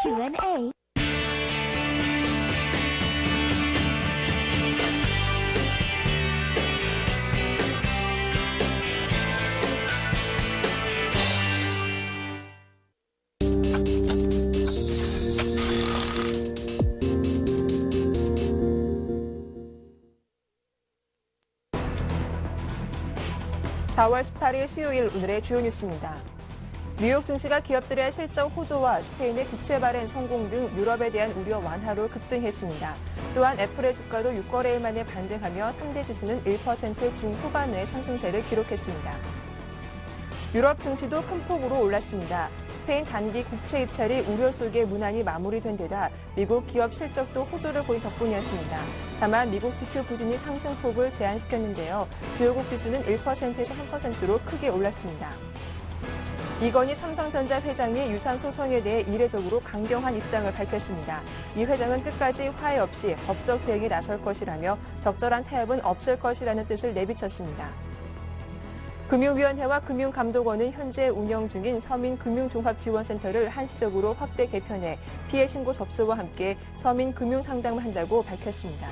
Q&A. (4월 18일) 수요일 오늘의 주요 뉴스입니다. 뉴욕 증시가 기업들의 실적 호조와 스페인의 국채 발행 성공 등 유럽에 대한 우려 완화로 급등했습니다. 또한 애플의 주가도 6거래일 만에 반등하며 3대 지수는 1% 중후반의 상승세를 기록했습니다. 유럽 증시도 큰 폭으로 올랐습니다. 스페인 단기 국채 입찰이 우려 속에 무난히 마무리된 데다 미국 기업 실적도 호조를 보인 덕분이었습니다. 다만 미국 지표 부진이 상승폭을 제한시켰는데요. 주요국 지수는 1%에서 3%로 크게 올랐습니다. 이건희 삼성전자 회장이 유산 소송에 대해 이례적으로 강경한 입장을 밝혔습니다. 이 회장은 끝까지 화해 없이 법적 대응에 나설 것이라며 적절한 타협은 없을 것이라는 뜻을 내비쳤습니다. 금융위원회와 금융감독원은 현재 운영 중인 서민금융종합지원센터를 한시적으로 확대 개편해 피해 신고 접수와 함께 서민 금융 상담을 한다고 밝혔습니다.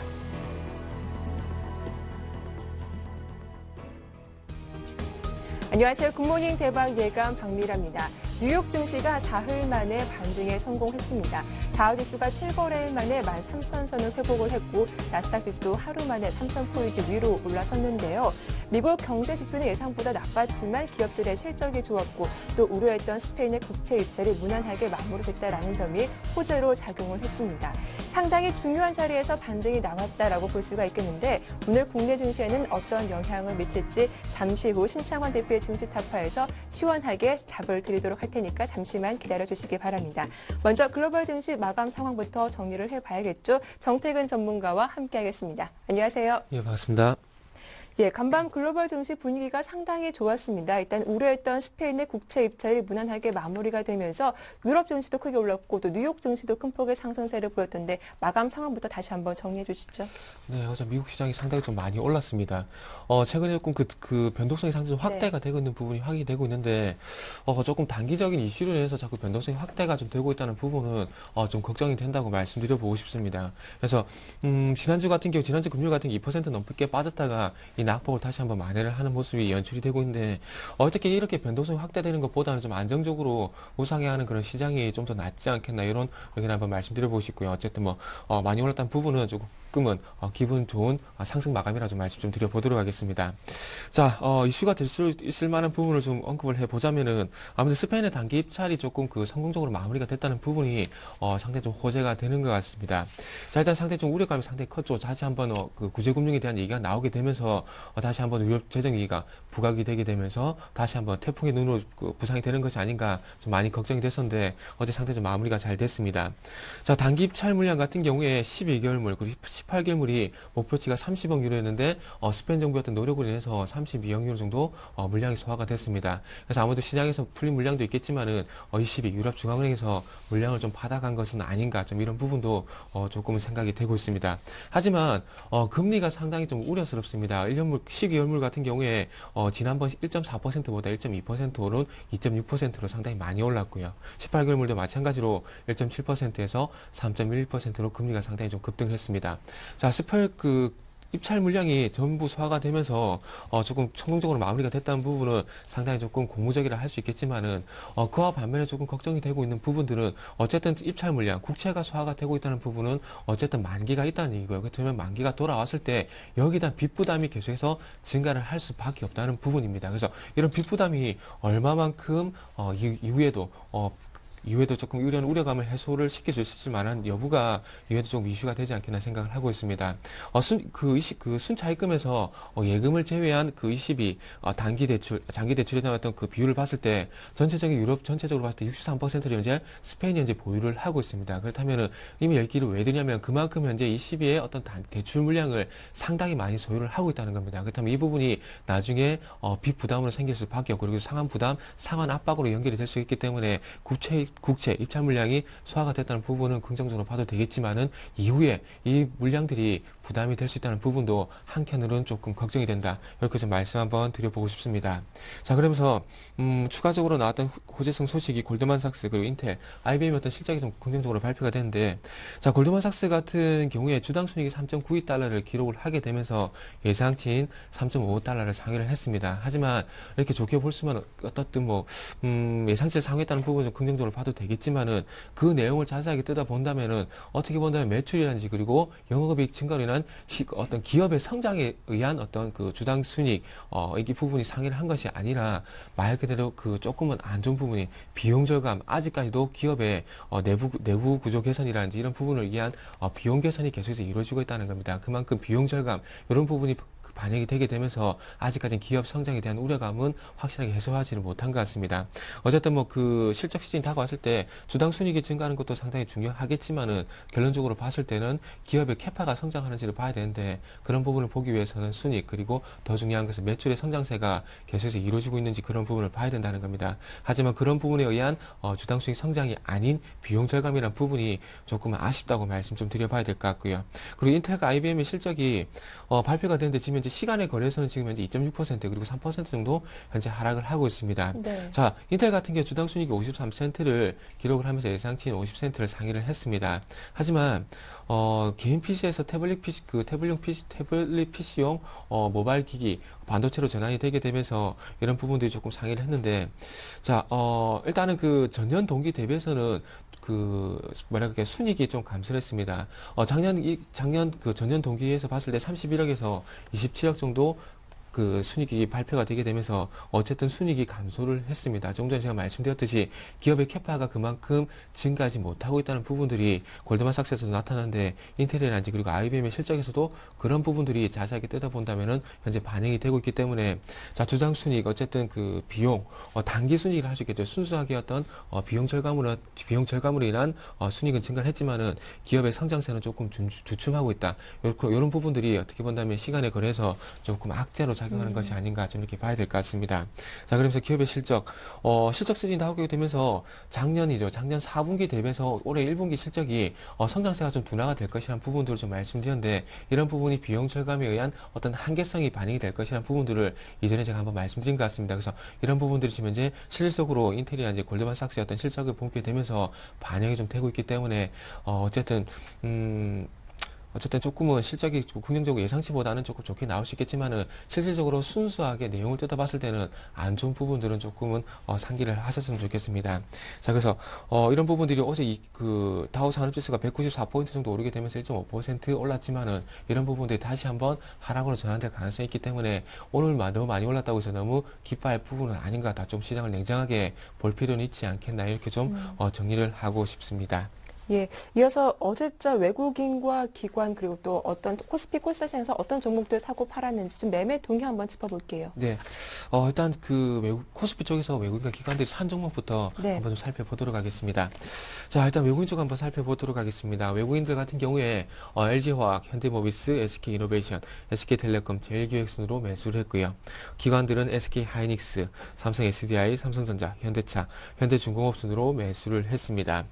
안녕하세요. 굿모닝 대박 예감 박미라입니다. 뉴욕 증시가 사흘 만에 반등에 성공했습니다. 다우지수가 7거래일 만에 13,000선을 회복을 했고 나스닥 지수도 하루 만에 3,000포인트 위로 올라섰는데요. 미국 경제 지표는 예상보다 나빴지만 기업들의 실적이 좋았고 또 우려했던 스페인의 국채 입찰이 무난하게 마무리됐다라는 점이 호재로 작용을 했습니다. 상당히 중요한 자리에서 반등이 나왔다라고 볼 수가 있겠는데 오늘 국내 증시에는 어떤 영향을 미칠지 잠시 후 신창환 대표의 증시타파에서 시원하게 답을 드리도록 할 테니까 잠시만 기다려주시기 바랍니다. 먼저 글로벌 증시 마감 상황부터 정리를 해봐야겠죠. 정태근 전문가와 함께하겠습니다. 안녕하세요. 예, 반갑습니다. 예, 간밤 글로벌 증시 분위기가 상당히 좋았습니다. 일단 우려했던 스페인의 국채 입찰이 무난하게 마무리가 되면서 유럽 증시도 크게 올랐고 또 뉴욕 증시도 큰 폭의 상승세를 보였던데 마감 상황부터 다시 한번 정리해 주시죠. 네, 어제 미국 시장이 상당히 좀 많이 올랐습니다. 최근에 조금 그 변동성이 상당히 좀 확대가 되고 있는 부분이 확인이 되고 있는데, 조금 단기적인 이슈로 인해서 자꾸 변동성이 확대가 좀 되고 있다는 부분은, 좀 걱정이 된다고 말씀드려보고 싶습니다. 그래서, 지난주 금요일 같은 경우 2% 넘게 빠졌다가 이 낙폭을 다시 한번 만회를 하는 모습이 연출이 되고 있는데, 어떻게 이렇게 변동성이 확대되는 것보다는 좀 안정적으로 우상향하는 그런 시장이 좀 더 낫지 않겠나, 이런 의견을 한번 말씀드려보고 싶고요. 어쨌든 많이 올랐다는 부분은 조금은 기분 좋은 상승 마감이라 좀 말씀 좀 드려보도록 하겠습니다. 자, 이슈가 될 수 있을 만한 부분을 좀 언급을 해보자면은, 아무래도 스페인의 단기 입찰이 조금 성공적으로 마무리가 됐다는 부분이 상당히 좀 호재가 되는 것 같습니다. 자, 일단 상당히 좀 우려감이 상당히 컸죠. 다시 한번 그 구제금융에 대한 얘기가 나오게 되면서 다시 한번 유럽 재정위기가 부각이 되게 되면서 다시 한번 태풍의 눈으로 부상이 되는 것이 아닌가 좀 많이 걱정이 됐었는데 어제 상당히 좀 마무리가 잘 됐습니다. 자, 단기 입찰 물량 같은 경우에 12개월물 그리고 18개월물이 목표치가 30억 유로였는데 스페인 정부의 어떤 노력으로 인해서 32억 유로 정도 물량이 소화가 됐습니다. 그래서 아무래도 시장에서 풀린 물량도 있겠지만은 ECB 유럽 중앙은행에서 물량을 좀 받아간 것은 아닌가 좀 이런 부분도 조금은 생각이 되고 있습니다. 하지만 금리가 상당히 좀 우려스럽습니다. 1년물 12개월물 같은 경우에 지난번 1.4%보다 1.2% 오른 2.6%로 상당히 많이 올랐고요. 18개월물도 마찬가지로 1.7%에서 3.11%로 금리가 상당히 좀 급등을 했습니다. 자, 입찰 물량이 전부 소화가 되면서 조금 성공적으로 마무리가 됐다는 부분은 상당히 조금 고무적이라 할 수 있겠지만은 그와 반면에 조금 걱정이 되고 있는 부분들은 어쨌든 입찰 물량, 국채가 소화가 되고 있다는 부분은 어쨌든 만기가 있다는 얘기고요. 그렇다면 만기가 돌아왔을 때 여기다 빚 부담이 계속해서 증가를 할 수밖에 없다는 부분입니다. 그래서 이런 빚 부담이 얼마만큼 이후에도 조금 우려감을 해소를 시킬 수 있을 만한 여부가 이후에도 좀 이슈가 되지 않겠나 생각을 하고 있습니다. 순차입금에서 예금을 제외한 그 ECB 장기 대출에 대한 어떤 그 비율을 봤을 때 유럽 전체적으로 봤을 때 63%를 현재 스페인이 현재 보유를 하고 있습니다. 그렇다면은 이미 얘기를 왜 드냐면 그만큼 현재 ECB의 어떤 대출 물량을 상당히 많이 소유를 하고 있다는 겁니다. 그렇다면 이 부분이 나중에 빚 부담으로 생길 수밖에 없고 그리고 상환 압박으로 연결이 될 수 있기 때문에 국채, 입찰 물량이 소화가 됐다는 부분은 긍정적으로 봐도 되겠지만은 이후에 이 물량들이 부담이 될 수 있다는 부분도 한켠으로는 조금 걱정이 된다. 이렇게 좀 말씀 한번 드려보고 싶습니다. 자, 그러면서 추가적으로 나왔던 호재성 소식이 골드만삭스 그리고 인텔, IBM 어떤 실적이 좀 긍정적으로 발표가 됐는데, 자, 골드만삭스 같은 경우에 주당 순이익이 3.92달러를 기록을 하게 되면서 예상치인 3.5달러를 상회를 했습니다. 하지만 이렇게 좋게 볼 수만 어떻든 뭐 예상치를 상회했다는 부분은 좀 긍정적으로 봐도 되겠지만은 그 내용을 자세하게 뜯어본다면은 어떻게 본다면 매출이라든지 그리고 영업이익 증가로 인한 어떤 기업의 성장에 의한 어떤 그 주당 순이익 이 부분이 상회를 한 것이 아니라 말 그대로 그 조금은 안 좋은 부분이 비용 절감, 아직까지도 기업의 내부 구조 개선이라든지 이런 부분을 위한 비용 개선이 계속해서 이루어지고 있다는 겁니다. 그만큼 비용 절감 이런 부분이 반영이 되게 되면서 아직까지는 기업 성장에 대한 우려감은 확실하게 해소하지는 못한 것 같습니다. 어쨌든 뭐 그 실적 시즌이 다가왔을 때 주당 순이익이 증가하는 것도 상당히 중요하겠지만은 결론적으로 봤을 때는 기업의 캐파가 성장하는지를 봐야 되는데 그런 부분을 보기 위해서는 순이익 그리고 더 중요한 것은 매출의 성장세가 계속해서 이루어지고 있는지 그런 부분을 봐야 된다는 겁니다. 하지만 그런 부분에 의한 주당 순이익 성장이 아닌 비용 절감이라는 부분이 조금 아쉽다고 말씀 좀 드려봐야 될 것 같고요. 그리고 인텔과 IBM의 실적이 발표가 됐는데 지금 현재 시간의 거래에서는 지금 현재 2.6% 그리고 3% 정도 현재 하락을 하고 있습니다. 네. 자, 인텔 같은 경우 주당 순이익이 53센트를 기록을 하면서 예상치인 50센트를 상회를 했습니다. 하지만 개인 PC에서 태블릿 PC용 모바일 기기 반도체로 전환이 되게 되면서 이런 부분들이 조금 상회를 했는데, 자, 일단은 그 전년 동기 대비해서는 순이익이 좀 감소를 했습니다. 작년 그 전년 동기에서 봤을 때 31억에서 27억 정도 그 순이익이 발표가 되게 되면서 어쨌든 순이익이 감소를 했습니다. 좀 전에 제가 말씀드렸듯이 기업의 캐파가 그만큼 증가하지 못하고 있다는 부분들이 골드만삭스에서도 나타나는데 인텔이라든지 그리고 IBM의 실적에서도 그런 부분들이 자세하게 뜯어본다면은 현재 반영이 되고 있기 때문에 자, 주당 순이익 어쨌든 그 비용 단기 순이익을 할 수 있겠죠. 순수하게 어떤 비용 절감으로 인한 순이익은 증가를 했지만은 기업의 성장세는 조금 주춤하고 있다. 이런 부분들이 어떻게 본다면 시간에 걸해서 조금 악재로 작용하는 것이 아닌가 좀 이렇게 봐야 될 것 같습니다. 자, 그러면서 기업의 실적 시즌이 나오게 되면서 작년 4분기 대비해서 올해 1분기 실적이 성장세가 좀 둔화가 될 것이라는 부분들을 좀 말씀드렸는데 이런 부분이 비용 절감에 의한 어떤 한계성이 반영이 될 것이라는 부분들을 이전에 제가 한번 말씀드린 것 같습니다. 그래서 이런 부분들이 지금 현재 실질적으로 인텔이나 이제 골드만삭스의 어떤 실적을 보게 되면서 반영이 좀 되고 있기 때문에 어쨌든 조금은 실적이 긍정적으로 예상치보다는 조금 좋게 나올 수 있겠지만은 실질적으로 순수하게 내용을 뜯어봤을 때는 안 좋은 부분들은 조금은 상기를 하셨으면 좋겠습니다. 자, 그래서 이런 부분들이 어제 그 다우 산업지수가 194포인트 정도 오르게 되면서 1.5% 올랐지만은 이런 부분들이 다시 한번 하락으로 전환될 가능성이 있기 때문에 오늘 너무 많이 올랐다고 해서 너무 기뻐할 부분은 아닌 것 같다. 좀 시장을 냉정하게 볼 필요는 있지 않겠나 이렇게 좀 정리를 하고 싶습니다. 예, 이어서 어제자 외국인과 기관 그리고 또 어떤 코스피 코스닥에서 어떤 종목들 사고 팔았는지 좀 매매 동향 한번 짚어볼게요. 네, 일단 그 코스피 쪽에서 외국인과 기관들이 산 종목부터 네. 한번 좀 살펴보도록 하겠습니다. 자, 일단 외국인 쪽 한번 살펴보도록 하겠습니다. 외국인들 같은 경우에 LG화학, 현대모비스, SK이노베이션, SK텔레콤, 제일기획 순으로 매수를 했고요. 기관들은 SK하이닉스, 삼성 SDI, 삼성전자, 현대차, 현대중공업 순으로 매수를 했습니다.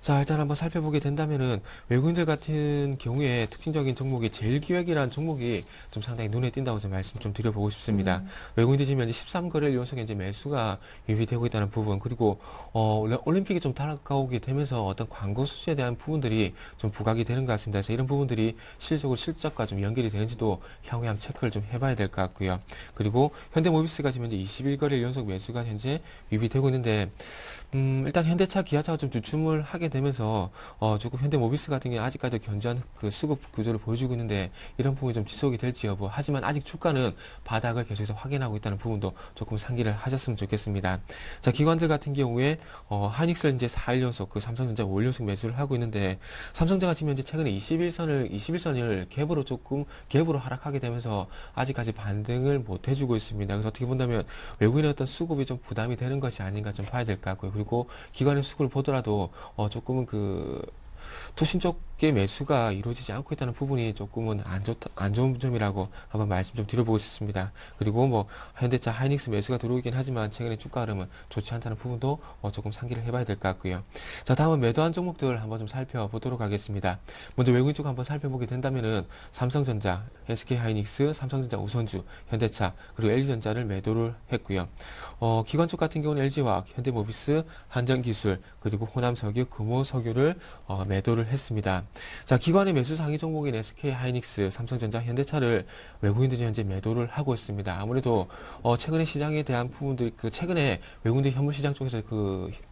자, 일단 한번 살펴보게 된다면은 외국인들 같은 경우에 특징적인 종목이 제일기획이라는 종목이 좀 상당히 눈에 띈다고 좀 말씀 좀 드려보고 싶습니다. 외국인들이 지금 현재 13거래일 연속 현재 매수가 유입되고 있다는 부분, 그리고 올림픽이 좀 다가오게 되면서 어떤 광고 수주에 대한 부분들이 좀 부각이 되는 것 같습니다. 그래서 이런 부분들이 실질적으로 실적과 좀 연결이 되는지도 향후에 한번 체크를 좀 해봐야 될 것 같고요. 그리고 현대모비스가 지금 현재 21거래일 연속 매수가 현재 유입이 되고 있는데 일단 현대차, 기아차가 좀 주춤을 하게 되면서 조금 현대모비스 같은 게 아직까지 견조한 그 수급 구조를 보여주고 있는데 이런 부분이 좀 지속이 될지 여부. 하지만 아직 주가는 바닥을 계속해서 확인하고 있다는 부분도 조금 상기를 하셨으면 좋겠습니다. 자, 기관들 같은 경우에 하이닉스를 이제 4일 연속, 그 삼성전자 5일 연속 매수를 하고 있는데 삼성전자가 지금 현재 최근에 21선을 갭으로 하락하게 되면서 아직까지 반등을 못 해주고 있습니다. 그래서 어떻게 본다면 외국인의 어떤 수급이 좀 부담이 되는 것이 아닌가 좀 봐야 될 것 같고요. 그리고 기관의 수급을 보더라도 조금은 그 투신 쪽 쉽게 매수가 이루어지지 않고 있다는 부분이 조금은 안 좋은 점이라고 한번 말씀 좀 드려보고 싶습니다. 그리고 뭐 현대차, 하이닉스 매수가 들어오긴 하지만 최근에 주가 흐름은 좋지 않다는 부분도 조금 상기를 해봐야 될 것 같고요. 자, 다음은 매도한 종목들 한번 좀 살펴보도록 하겠습니다. 먼저 외국인 쪽 한번 살펴보게 된다면은 삼성전자, SK하이닉스, 삼성전자 우선주, 현대차, 그리고 LG전자를 매도를 했고요. 기관 쪽 같은 경우는 LG화학, 현대모비스, 한전기술, 그리고 호남석유, 금호석유를 매도를 했습니다. 자, 기관의 매수 상위 종목인 SK하이닉스, 삼성전자, 현대차를 외국인들이 현재 매도를 하고 있습니다. 아무래도 최근에 시장에 대한 부분들, 최근에 외국인들 현물 시장 쪽에서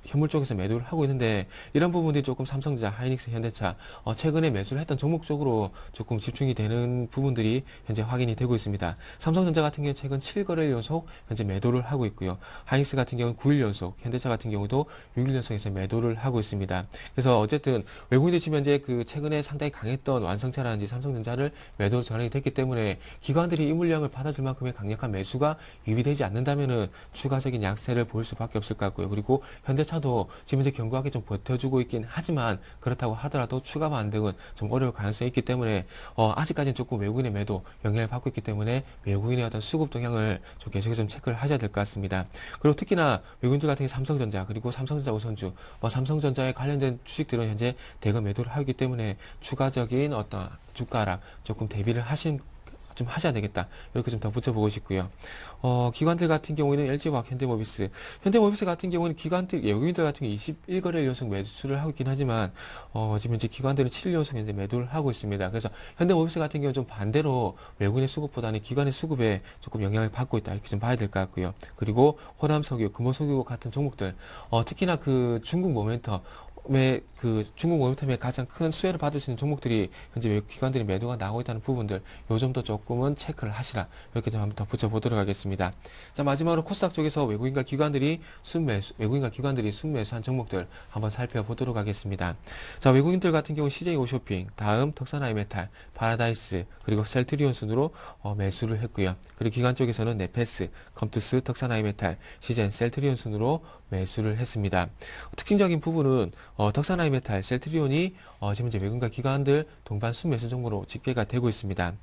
현물 쪽에서 매도를 하고 있는데 이런 부분들이 조금 삼성전자, 하이닉스, 현대차 최근에 매수를 했던 종목 쪽으로 조금 집중이 되는 부분들이 현재 확인이 되고 있습니다. 삼성전자 같은 경우는 최근 7거래일 연속 현재 매도를 하고 있고요. 하이닉스 같은 경우는 9일 연속, 현대차 같은 경우도 6일 연속에서 매도를 하고 있습니다. 그래서 어쨌든 외국인들 지금 현재 최근에 상당히 강했던 완성차라든지 삼성전자를 매도로 전환이 됐기 때문에 기관들이 이 물량을 받아줄 만큼의 강력한 매수가 유입되지 않는다면은 추가적인 약세를 보일 수밖에 없을 것 같고요. 그리고 현대차도 지금 현재 견고하게 좀 버텨주고 있긴 하지만 그렇다고 하더라도 추가 반등은 좀 어려울 가능성이 있기 때문에 아직까지는 조금 외국인의 매도 영향을 받고 있기 때문에 외국인의 어떤 수급 동향을 좀 계속해서 좀 체크를 하셔야 될 것 같습니다. 그리고 특히나 외국인들 같은 경우 삼성전자 그리고 삼성전자 우선주, 삼성전자에 관련된 주식들은 현재 대거 매도를 하기 때문에 추가적인 어떤 주가 하락 조금 대비를 좀 하셔야 되겠다. 이렇게 좀 덧붙여보고 싶고요. 기관들 같은 경우에는 LG화학, 현대모비스 같은 경우는 외국인들 같은 경우 21거래일 연속 매수를 하고 있긴 하지만, 지금 이제 기관들은 7일 연속 현재 매도를 하고 있습니다. 그래서 현대모비스 같은 경우는 좀 반대로 외국인의 수급보다는 기관의 수급에 조금 영향을 받고 있다. 이렇게 좀 봐야 될 것 같고요. 그리고 호남석유, 금호석유 같은 종목들, 특히나 중국 모멘텀에 가장 큰 수혜를 받을 수 있는 종목들이 현재 기관들이 매도가 나오고 있다는 부분들, 요 점도 조금은 체크를 하시라. 이렇게 좀 한번 덧붙여 보도록 하겠습니다. 자, 마지막으로 코스닥 쪽에서 외국인과 기관들이 순매수한 종목들 한번 살펴보도록 하겠습니다. 자, 외국인들 같은 경우 CJ 오쇼핑, 다음 덕산아이메탈, 파라다이스, 그리고 셀트리온 순으로 매수를 했고요. 그리고 기관 쪽에서는 네페스, 컴투스, 덕산아이메탈, 시젠, 셀트리온 순으로 매수를 했습니다. 특징적인 부분은 덕산아이메탈, 셀트리온이 지금 이제 외국인과 기관들 동반 순매수 정도로 집계가 되고 있습니다.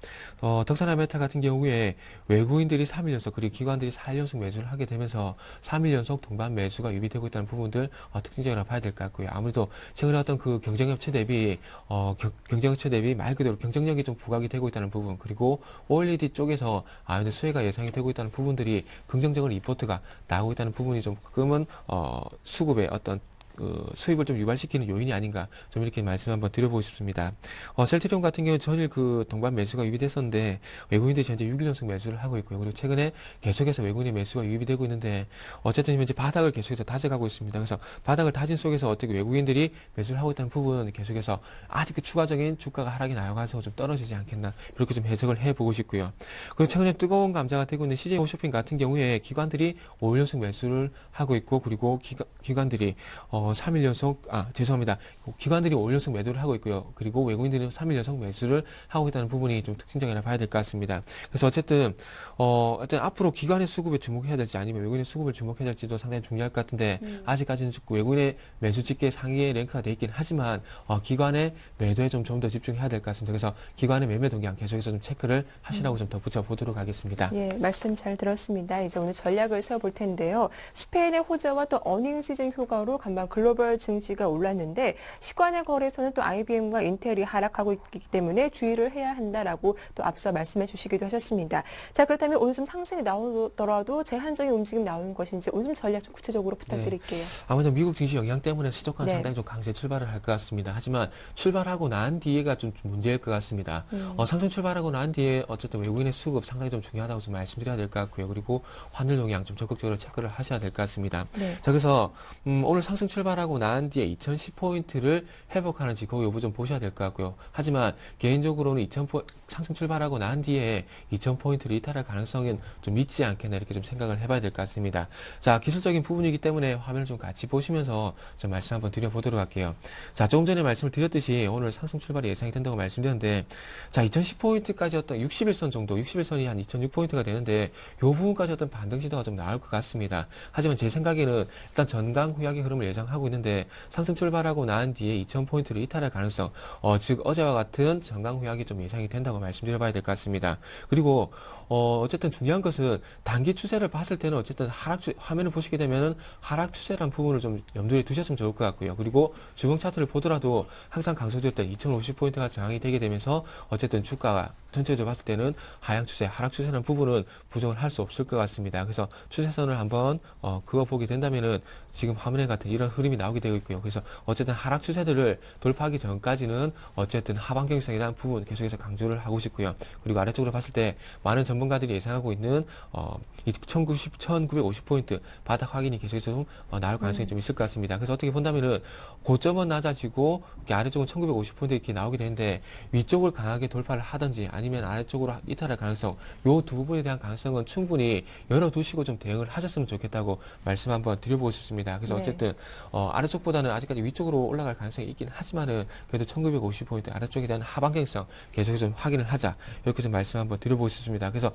덕산아이메탈 같은 경우에 외국인들이 3일 연속 그리고 기관들이 4일 연속 매수를 하게 되면서 3일 연속 동반 매수가 유입되고 있다는 부분들 특징적이라고 봐야 될 것 같고요. 아무래도 최근에 어떤 경쟁업체 대비 말 그대로 경쟁력이 좀 부각이 되고 있다는 부분, 그리고 OLED 쪽에서 수혜가 예상이 되고 있다는 부분들이 긍정적으로 리포트가 나오고 있다는 부분이 조금은 수급의 어떤 수입을 좀 유발시키는 요인이 아닌가 좀 이렇게 말씀 한번 드려보고 싶습니다. 셀트리온 같은 경우는 전일 동반 매수가 유입이 됐었는데 외국인들이 현재 6일 연속 매수를 하고 있고요. 그리고 최근에 계속해서 외국인의 매수가 유입이 되고 있는데 어쨌든 현재 바닥을 계속해서 다져가고 있습니다. 그래서 바닥을 다진 속에서 어떻게 외국인들이 매수를 하고 있다는 부분은 계속해서 아직 추가적인 주가가 하락이 나와가서 좀 떨어지지 않겠나 이렇게 좀 해석을 해보고 싶고요. 그리고 최근에 뜨거운 감자가 되고 있는 CJ 홈쇼핑 같은 경우에 기관들이 5일 연속 매수를 하고 있고, 그리고 기관들이 3일 연속, 기관들이 5일 연속 매도를 하고 있고요. 그리고 외국인들이 3일 연속 매수를 하고 있다는 부분이 좀 특징적이라 봐야 될 것 같습니다. 그래서 어쨌든 앞으로 기관의 수급에 주목해야 될지 아니면 외국인의 수급을 주목해야 될지도 상당히 중요할 것 같은데, 아직까지는 외국인의 매수 집계 상위에 랭크가 돼 있긴 하지만, 기관의 매도에 좀 더 집중해야 될 것 같습니다. 그래서 기관의 매매 동향 계속해서 좀 체크를 하시라고 좀 덧붙여 보도록 하겠습니다. 예, 말씀 잘 들었습니다. 이제 오늘 전략을 세워볼 텐데요. 스페인의 호재와 또 어닝 시즌 효과로 간밤 글로벌 증시가 올랐는데 시간의 거래에서는 또 IBM과 인텔이 하락하고 있기 때문에 주의를 해야 한다라고 또 앞서 말씀해 주시기도 하셨습니다. 자, 그렇다면 오늘 좀 상승이 나오더라도 제한적인 움직임 나오는 것인지 오늘 좀 전략 좀 구체적으로 부탁드릴게요. 아무래도 미국 증시 영향 때문에 시초가는 네. 상당히 좀 강세 출발을 할 것 같습니다. 하지만 출발하고 난 뒤에가 좀 문제일 것 같습니다. 상승 출발하고 난 뒤에 어쨌든 외국인의 수급 상당히 좀 중요하다고 좀 말씀드려야 될 것 같고요. 그리고 환율 동향 좀 적극적으로 체크를 하셔야 될 것 같습니다. 네. 자, 그래서 오늘 상승 출발하고 난 뒤에 2010포인트를 회복하는지 그 여부 좀 보셔야 될 것 같고요. 하지만 개인적으로는 상승 출발하고 난 뒤에 2000포인트를 이탈할 가능성은 좀 있지 않겠나 이렇게 좀 생각을 해봐야 될 것 같습니다. 자, 기술적인 부분이기 때문에 화면을 좀 같이 보시면서 좀 말씀 한번 드려보도록 할게요. 자, 조금 전에 말씀을 드렸듯이 오늘 상승 출발이 예상이 된다고 말씀드렸는데, 자, 2010포인트까지 어떤 60일선 정도, 60일선이 한 2006포인트가 되는데 요 부분까지 어떤 반등 시도가 좀 나올 것 같습니다. 하지만 제 생각에는 일단 전강 후약의 흐름을 예상하고 있는데 상승 출발하고 난 뒤에 2,000포인트를 이탈할 가능성, 즉 어제와 같은 전강 후약이 좀 예상이 된다고 말씀드려봐야 될 것 같습니다. 그리고 어쨌든 중요한 것은 단기 추세를 봤을 때는 어쨌든 화면을 보시게 되면은 하락 추세라는 부분을 좀 염두에 두셨으면 좋을 것 같고요. 그리고 주봉 차트를 보더라도 항상 강조드렸던 2,050포인트가 저항이 되게 되면서 어쨌든 주가가 전체적으로 봤을 때는 하향 추세, 하락 추세라는 부분은 부정을 할 수 없을 것 같습니다. 그래서 추세선을 한번 그어보게 된다면은 지금 화면에 같은 이런 흐름이 나오게 되고 있고요. 그래서 어쨌든 하락 추세들을 돌파하기 전까지는 어쨌든 하방 경직성에 대한 부분 계속해서 강조를 하고 싶고요. 그리고 아래쪽으로 봤을 때 많은 전문가들이 예상하고 있는 1950포인트 바닥 확인이 계속해서 좀 나올 가능성이 좀 있을 것 같습니다. 그래서 어떻게 본다면은 고점은 낮아지고 이렇게 아래쪽은 1950포인트 이렇게 나오게 되는데 위쪽을 강하게 돌파를 하든지 아니면 아래쪽으로 이탈할 가능성, 요 두 부분에 대한 가능성은 충분히 열어두시고 좀 대응을 하셨으면 좋겠다고 말씀 한번 드려보고 싶습니다. 그래서 네. 어쨌든 아래쪽보다는 아직까지 위쪽으로 올라갈 가능성이 있긴 하지만은 그래도 1950포인트 아래쪽에 대한 하방 경직성 계속해서 좀 확인을 하자, 이렇게 좀 말씀 한번 드려보고 싶습니다. 그래서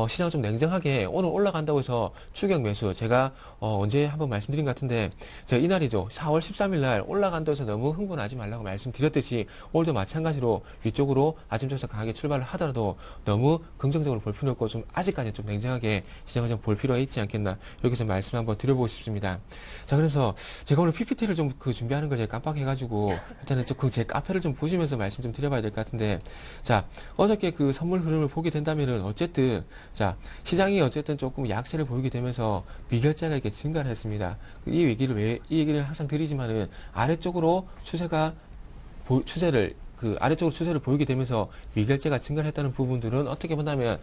시장 좀 냉정하게 오늘 올라간다고 해서 추격 매수, 제가 언제 한번 말씀드린 것 같은데 제가 이날이죠, 4월 13일 날 올라간다고 해서 너무 흥분하지 말라고 말씀드렸듯이 오늘도 마찬가지로 위쪽으로 아침부터 강하게 출발을 하더라도 너무 긍정적으로 볼 필요 없고 좀 아직까지 좀 냉정하게 시장을 좀 볼 필요가 있지 않겠나, 이렇게 좀 말씀 한번 드려보고 싶습니다. 자, 그래서 제가 오늘 PPT를 좀 준비하는 걸 제가 깜빡해가지고 일단은 좀 제 카페를 좀 보시면서 말씀 좀 드려봐야 될 것 같은데, 자, 어저께 그 선물 흐름을 보게 된다면은 어쨌든 자, 시장이 어쨌든 조금 약세를 보이게 되면서 미결제가 이렇게 증가를 했습니다. 이 얘기를 항상 드리지만은 아래쪽으로 추세를 아래쪽으로 추세를 보이게 되면서 미결제가 증가를 했다는 부분들은 어떻게 본다면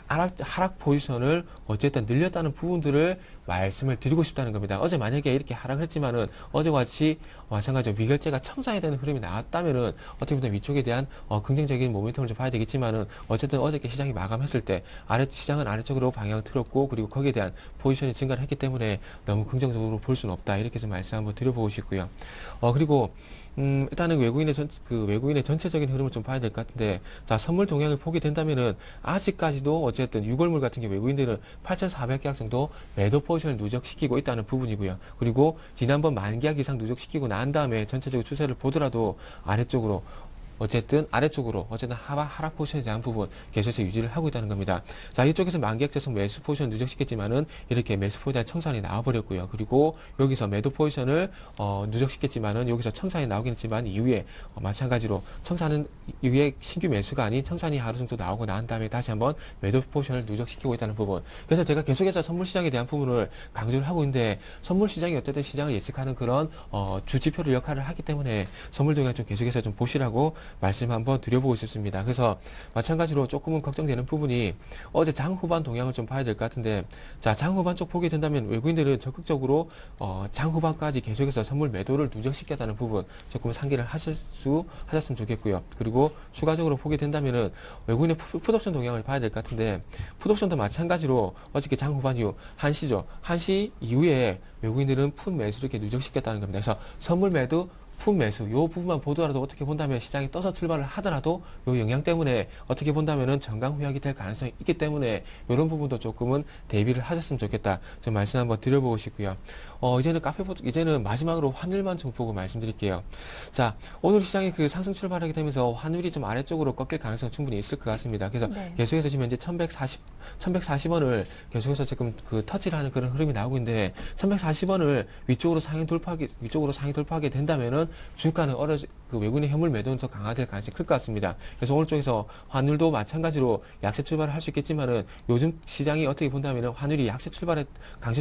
하락 포지션을 어쨌든 늘렸다는 부분들을 말씀을 드리고 싶다는 겁니다. 어제 만약에 이렇게 하락을 했지만은 어제와 같이 마찬가지로 미결제가 청산이 되는 흐름이 나왔다면은 어떻게 보면 위쪽에 대한 긍정적인 모멘텀을 좀 봐야 되겠지만은 어쨌든 어저께 시장이 마감했을 때 시장은 아래쪽으로 방향을 틀었고 그리고 거기에 대한 포지션이 증가를 했기 때문에 너무 긍정적으로 볼 수는 없다, 이렇게 좀 말씀 한번 드려보고 싶고요. 그리고 일단은 외국인의 전체적인 흐름을 좀 봐야 될 것 같은데, 자, 선물 동향을 보게 된다면은 아직까지도 어쨌든 유골물 같은 경우 외국인들은 8,400계약 정도 매도 포지션을 누적시키고 있다는 부분이고요. 그리고 지난번 만계약 이상 누적시키고 난 다음에 전체적으로 추세를 보더라도 아래쪽으로 어쨌든 하락 포지션에 대한 부분 계속해서 유지를 하고 있다는 겁니다. 자, 이쪽에서 만기약제성 매수 포지션 누적시켰지만은 이렇게 매수 포지션 청산이 나와버렸고요. 그리고 여기서 매도 포지션을 누적시켰지만은 여기서 청산이 나오긴 했지만 이후에 마찬가지로 청산은 이후에 신규 매수가 아닌 청산이 하루 정도 나오고 난 다음에 다시 한번 매도 포지션을 누적시키고 있다는 부분. 그래서 제가 계속해서 선물 시장에 대한 부분을 강조를 하고 있는데, 선물 시장이 어쨌든 시장을 예측하는 그런 주지표를 역할을 하기 때문에 선물 동향 좀 계속해서 좀 보시라고 말씀 한번 드려보고 싶습니다. 그래서 마찬가지로 조금은 걱정되는 부분이 어제 장 후반 동향을 좀 봐야 될 것 같은데, 자, 장 후반 쪽 보게 된다면 외국인들은 적극적으로 장 후반까지 계속해서 선물 매도를 누적시켰다는 부분 조금 상기를 하셨으면 좋겠고요. 그리고 추가적으로 보게 된다면은 외국인의 풋옵션 동향을 봐야 될 것 같은데, 풋옵션도 마찬가지로 어저께 장 후반 이후 1시죠. 1시 이후에 외국인들은 풋 매수를 이렇게 누적시켰다는 겁니다. 그래서 선물 매도 풋 매수 요 부분만 보더라도 어떻게 본다면 시장이 떠서 출발을 하더라도 요 영향 때문에 어떻게 본다면은 전강 후약이 될 가능성이 있기 때문에 이런 부분도 조금은 대비를 하셨으면 좋겠다, 좀 말씀 한번 드려보고 싶고요. 이제는 마지막으로 환율만 좀 보고 말씀드릴게요. 자, 오늘 시장이 상승 출발하게 되면서 환율이 좀 아래쪽으로 꺾일 가능성이 충분히 있을 것 같습니다. 그래서 네. 계속해서 지금 현재 1140원을 계속해서 지금 터치를 하는 그런 흐름이 나오고 있는데, 1140원을 위쪽으로 상향 돌파하게 된다면은 주가는 외국인의 현물 매도는 더 강화될 가능성이 클 것 같습니다. 그래서 오늘 쪽에서 환율도 마찬가지로 약세 출발을 할 수 있겠지만은 요즘 시장이 어떻게 본다면은 환율이 강세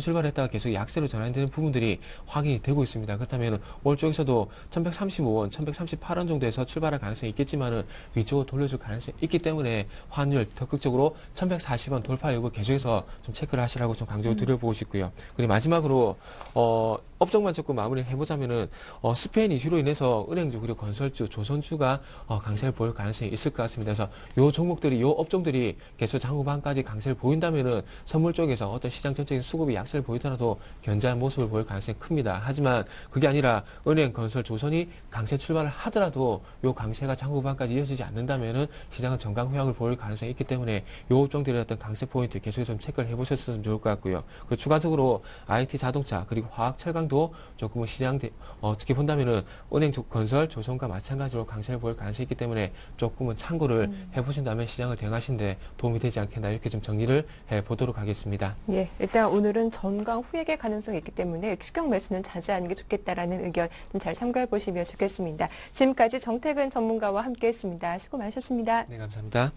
출발했다가 계속 약세로 전환되는 부분들이 확인이 되고 있습니다. 그렇다면 오늘 쪽에서도 1135원, 1138원 정도에서 출발할 가능성이 있겠지만은 위쪽으로 돌려줄 가능성이 있기 때문에 환율 적극적으로 1140원 돌파 여부 계속해서 좀 체크를 하시라고 좀 강조 드려보고 싶고요. 그리고 마지막으로 업종만 조금 마무리 해보자면은 스페인 이슈로 인해서 은행주 그리고 건설주, 조선주가 강세를 보일 가능성이 있을 것 같습니다. 그래서 요 종목들이, 요 업종들이 계속 장후반까지 강세를 보인다면은 선물 쪽에서 어떤 시장 전체적인 수급이 약세를 보이더라도 견제하는 모습을 보일 가능성이 큽니다. 하지만 그게 아니라 은행, 건설, 조선이 강세 출발을 하더라도 요 강세가 장후반까지 이어지지 않는다면은 시장은 정강 후양을 보일 가능성이 있기 때문에 요 업종들의 어떤 강세 포인트 계속해서 좀 체크를 해보셨으면 좋을 것 같고요. 그리고 추가적으로 IT, 자동차 그리고 화학, 철강도 조금은 시장 어떻게 본다면은 은행, 건설, 조선과 마찬가지로 강세를 보일 가능성이 있기 때문에 조금은 참고를 해보신다면 시장을 대응하시는데 도움이 되지 않겠나 이렇게 좀 정리를 해보도록 하겠습니다. 예, 일단 오늘은 전강 후액의 가능성이 있기 때문에 추격 매수는 자제하는 게 좋겠다라는 의견 좀 잘 참고해 보시면 좋겠습니다. 지금까지 정태근 전문가와 함께했습니다. 수고 많으셨습니다. 네, 감사합니다.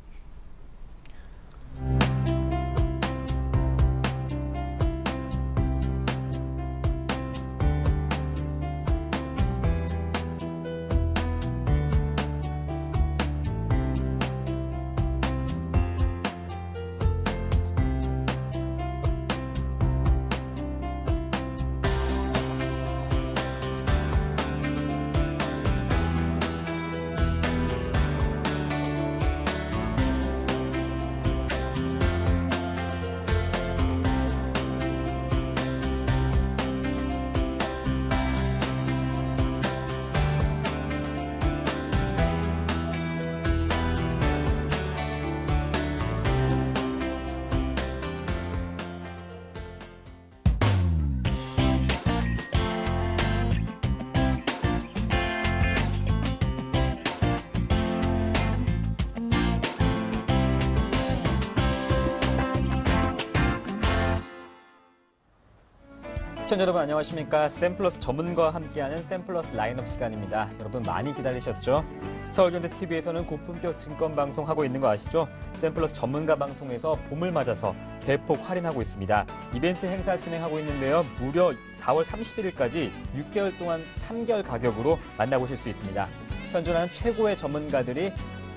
시청자 여러분 안녕하십니까. 샘플러스 전문가와 함께하는 샘플러스 라인업 시간입니다. 여러분 많이 기다리셨죠? 서울경제TV에서는 고품격 증권방송 하고 있는 거 아시죠? 샘플러스 전문가 방송에서 봄을 맞아서 대폭 할인하고 있습니다. 이벤트 행사 진행하고 있는데요. 무려 4월 31일까지 6개월 동안 3개월 가격으로 만나보실 수 있습니다. 현존하는 최고의 전문가들이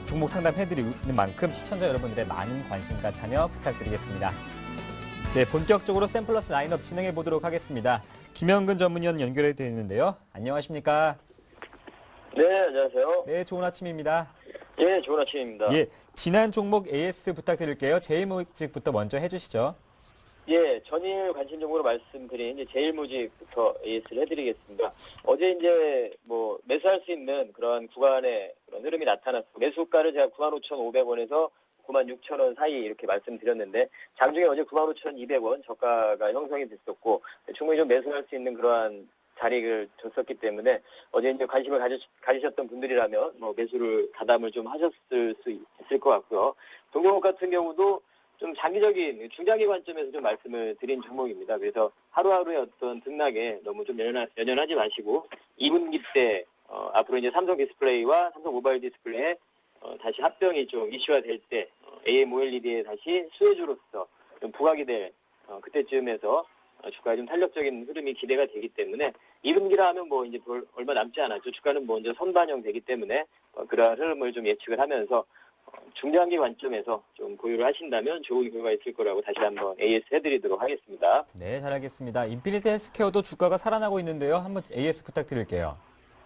종목 상담해드리는 만큼 시청자 여러분들의 많은 관심과 참여 부탁드리겠습니다. 네, 본격적으로 샘플러스 라인업 진행해 보도록 하겠습니다. 김영근 전문위원 연결해 드리는데요. 안녕하십니까? 네, 안녕하세요. 네, 좋은 아침입니다. 예, 좋은 아침입니다. 예, 지난 종목 AS 부탁드릴게요. 제일모직부터 먼저 해주시죠. 예, 전일 관심 종목으로 말씀드린 이제 제일모직부터 AS를 해드리겠습니다. 어제 이제 뭐 매수할 수 있는 그런 구간의 그런 흐름이 나타났고 매수가를 제가 95,500원에서 96,000원 사이 이렇게 말씀드렸는데 장중에 어제 95,200원 저가가 형성이 됐었고 충분히 좀 매수할 수 있는 그러한 자리를 줬었기 때문에 어제 이제 관심을 가지셨던 분들이라면 뭐 매수를 가담을 좀 하셨을 수 있을 것 같고요. 동종목 같은 경우도 좀 장기적인 중장기 관점에서 좀 말씀을 드린 종목입니다. 그래서 하루하루의 어떤 등락에 너무 좀 연연하지 마시고 2분기 때 앞으로 이제 삼성 디스플레이와 삼성 모바일 디스플레이 다시 합병이 좀 이슈화 될 때 AMOLED에 다시 수혜주로서 좀 부각이 될 그때쯤에서 주가에 좀 탄력적인 흐름이 기대가 되기 때문에 2분기라 하면 뭐 이제 얼마 남지 않았죠. 주가는 먼저 선반영 되기 때문에 그러한 흐름을 좀 예측을 하면서 중장기 관점에서 좀 보유를 하신다면 좋은 결과가 있을 거라고 다시 한번 AS 해드리도록 하겠습니다. 네, 잘하겠습니다. 인피니트 헬스케어도 주가가 살아나고 있는데요. 한번 AS 부탁드릴게요.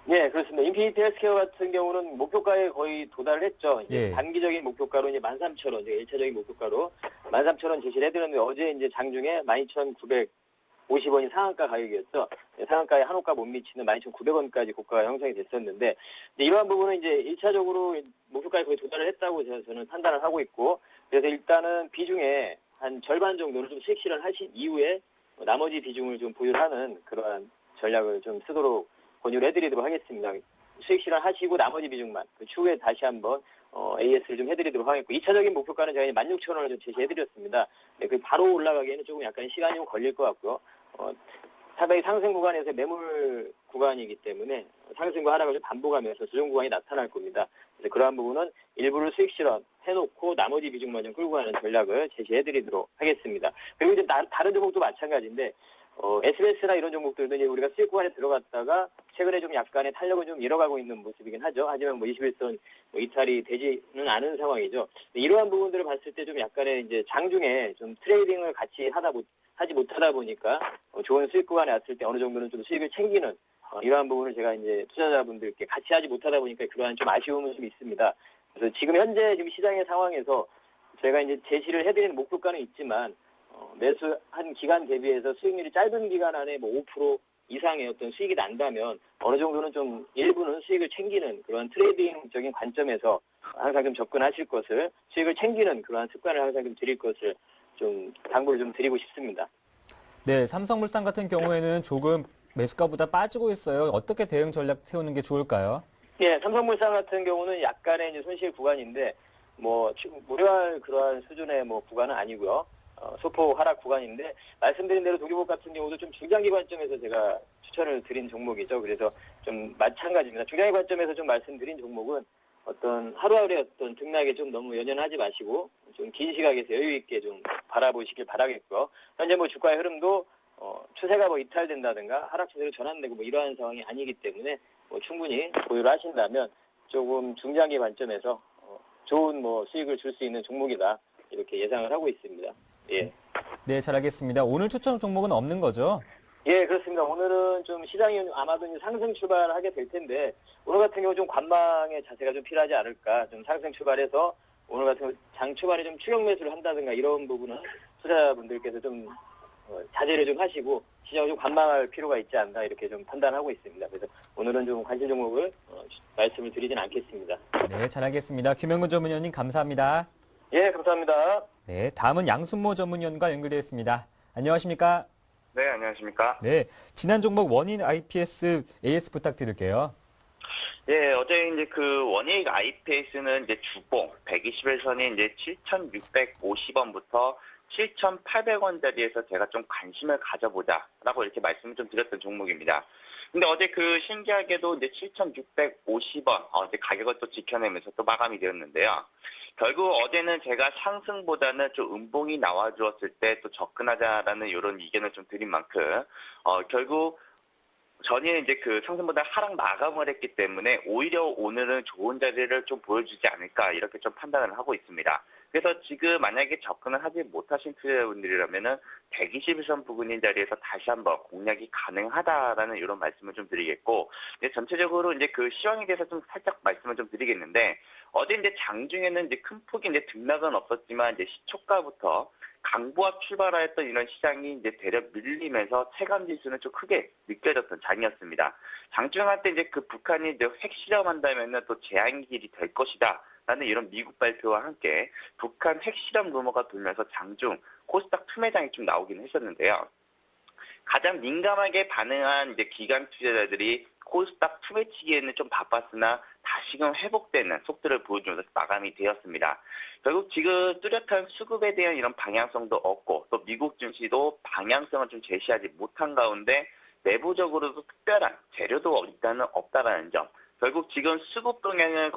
네, 그렇습니다. 인피니트 헬스케어 같은 경우는 목표가에 거의 도달을 했죠. 예. 단기적인 목표가로 이제 13,000원, 1차적인 목표가로 13,000원 제시를 해드렸는데 어제 이제 장중에 12,950원이 상한가 가격이었죠. 상한가에 한호가 못 미치는 12,900원까지 고가가 형성이 됐었는데 이러한 부분은 이제 1차적으로 목표가에 거의 도달을 했다고 저는 판단을 하고 있고 그래서 일단은 비중에 한 절반 정도를 좀 수익 실현하신 이후에 나머지 비중을 좀 보유하는 그러한 전략을 좀 쓰도록 권유를 해드리도록 하겠습니다. 수익 실현하시고 나머지 비중만 그 추후에 다시 한번 AS를 좀 해드리도록 하겠고 2차적인 목표가는 제가 16,000원을 좀 제시해드렸습니다. 네, 그 바로 올라가기에는 조금 약간 시간이 좀 걸릴 것 같고요. 상당히 상승 구간에서 매물 구간이기 때문에 상승과 하락을 좀 반복하면서 조정 구간이 나타날 겁니다. 그래서 그러한 부분은 일부를 수익 실현 해놓고 나머지 비중만 좀 끌고 가는 전략을 제시해드리도록 하겠습니다. 그리고 이제 다른 종목도 마찬가지인데 SBS나 이런 종목들도 이제 우리가 수익 구간에 들어갔다가 최근에 좀 약간의 탄력을 좀 잃어가고 있는 모습이긴 하죠. 하지만 뭐 21선 이탈이 되지는 않은 상황이죠. 이러한 부분들을 봤을 때 좀 약간의 이제 장중에 좀 트레이딩을 같이 하지 못하다 보니까 좋은 수익 구간에 왔을 때 어느 정도는 좀 수익을 챙기는 이러한 부분을 제가 이제 투자자분들께 같이 하지 못하다 보니까 그러한 좀 아쉬움은 좀 있습니다. 그래서 지금 현재 지금 시장의 상황에서 제가 이제 제시를 해드리는 목표가는 있지만 매수한 기간 대비해서 수익률이 짧은 기간 안에 뭐 5% 이상의 어떤 수익이 난다면 어느 정도는 좀 일부는 수익을 챙기는 그런 트레이딩적인 관점에서 항상 좀 접근하실 것을 수익을 챙기는 그러한 습관을 항상 좀 드릴 것을 좀 당부를 좀 드리고 싶습니다. 네, 삼성물산 같은 경우에는 조금 매수가보다 빠지고 있어요. 어떻게 대응 전략 세우는 게 좋을까요? 예, 삼성물산 같은 경우는 약간의 이제 손실 구간인데 뭐 무료할 그러한 수준의 뭐 구간은 아니고요. 소폭 하락 구간인데 말씀드린 대로 도기복 같은 경우도 좀 중장기 관점에서 제가 추천을 드린 종목이죠. 그래서 좀 마찬가지입니다. 중장기 관점에서 좀 말씀드린 종목은 어떤 하루하루의 어떤 등락에 좀 너무 연연하지 마시고 좀 긴 시각에서 여유 있게 좀 바라보시길 바라겠고요. 현재 뭐 주가의 흐름도 추세가 뭐 이탈된다든가 하락 추세로 전환되고 뭐 이러한 상황이 아니기 때문에 뭐 충분히 보유를 하신다면 조금 중장기 관점에서 좋은 뭐 수익을 줄 수 있는 종목이다 이렇게 예상을 하고 있습니다. 예. 네, 잘 알겠습니다. 오늘 추천 종목은 없는 거죠? 예, 그렇습니다. 오늘은 좀 시장이 아마도 이제 상승 출발하게 될 텐데 오늘 같은 경우 좀 관망의 자세가 좀 필요하지 않을까. 좀 상승 출발해서 오늘 같은 경우 장 초반에 좀 추격 매수를 한다든가 이런 부분은 투자자분들께서 좀 자제를 좀 하시고 시장을 좀 관망할 필요가 있지 않나 이렇게 좀 판단하고 있습니다. 그래서 오늘은 좀 관심 종목을 말씀을 드리진 않겠습니다. 네, 잘 알겠습니다. 김영근 전문위원님 감사합니다. 예, 감사합니다. 네, 다음은 양순모 전문위원과 연결되어 있습니다. 안녕하십니까? 네, 안녕하십니까? 네, 지난 종목 원인 IPS AS 부탁드릴게요. 예, 어제 이제 그 원익 IPS는 이제 주봉 121선이 이제 7,650원부터 7,800원짜리에서 제가 좀 관심을 가져보자라고 이렇게 말씀을 좀 드렸던 종목입니다. 근데 어제 그 신기하게도 이제 7,650원 어제 가격을 또 지켜내면서 또 마감이 되었는데요. 결국 어제는 제가 상승보다는 좀 음봉이 나와주었을 때 또 접근하자라는 이런 의견을 좀 드린 만큼 결국 전에 이제 그 상승보다 하락 마감을 했기 때문에 오히려 오늘은 좋은 자리를 좀 보여주지 않을까 이렇게 좀 판단을 하고 있습니다. 그래서 지금 만약에 접근을 하지 못하신 투자자분들이라면은 121선 부근인 자리에서 다시 한번 공략이 가능하다라는 이런 말씀을 좀 드리겠고, 이제 전체적으로 이제 그 시황에 대해서 좀 살짝 말씀을 좀 드리겠는데, 어제 이제 장중에는 이제 큰 폭의 이제 등락은 없었지만 이제 시초가부터 강보합 출발하였던 이런 시장이 이제 대려 밀리면서 체감 지수는 좀 크게 느껴졌던 장이었습니다. 장중할 때 이제 그 북한이 이제 핵 실험한다면은 또 재앙길이 될 것이다. 라는 이런 미국 발표와 함께 북한 핵실험 루머가 돌면서 장중 코스닥 투매장이 좀 나오긴 했었는데요. 가장 민감하게 반응한 이제 기관 투자자들이 코스닥 투매치기에는 좀 바빴으나 다시금 회복되는 속도를 보여주면서 마감이 되었습니다. 결국 지금 뚜렷한 수급에 대한 이런 방향성도 없고 또 미국 증시도 방향성을 좀 제시하지 못한 가운데 내부적으로도 특별한 재료도 일단은 없다라는 점. 결국 지금 수급 동향을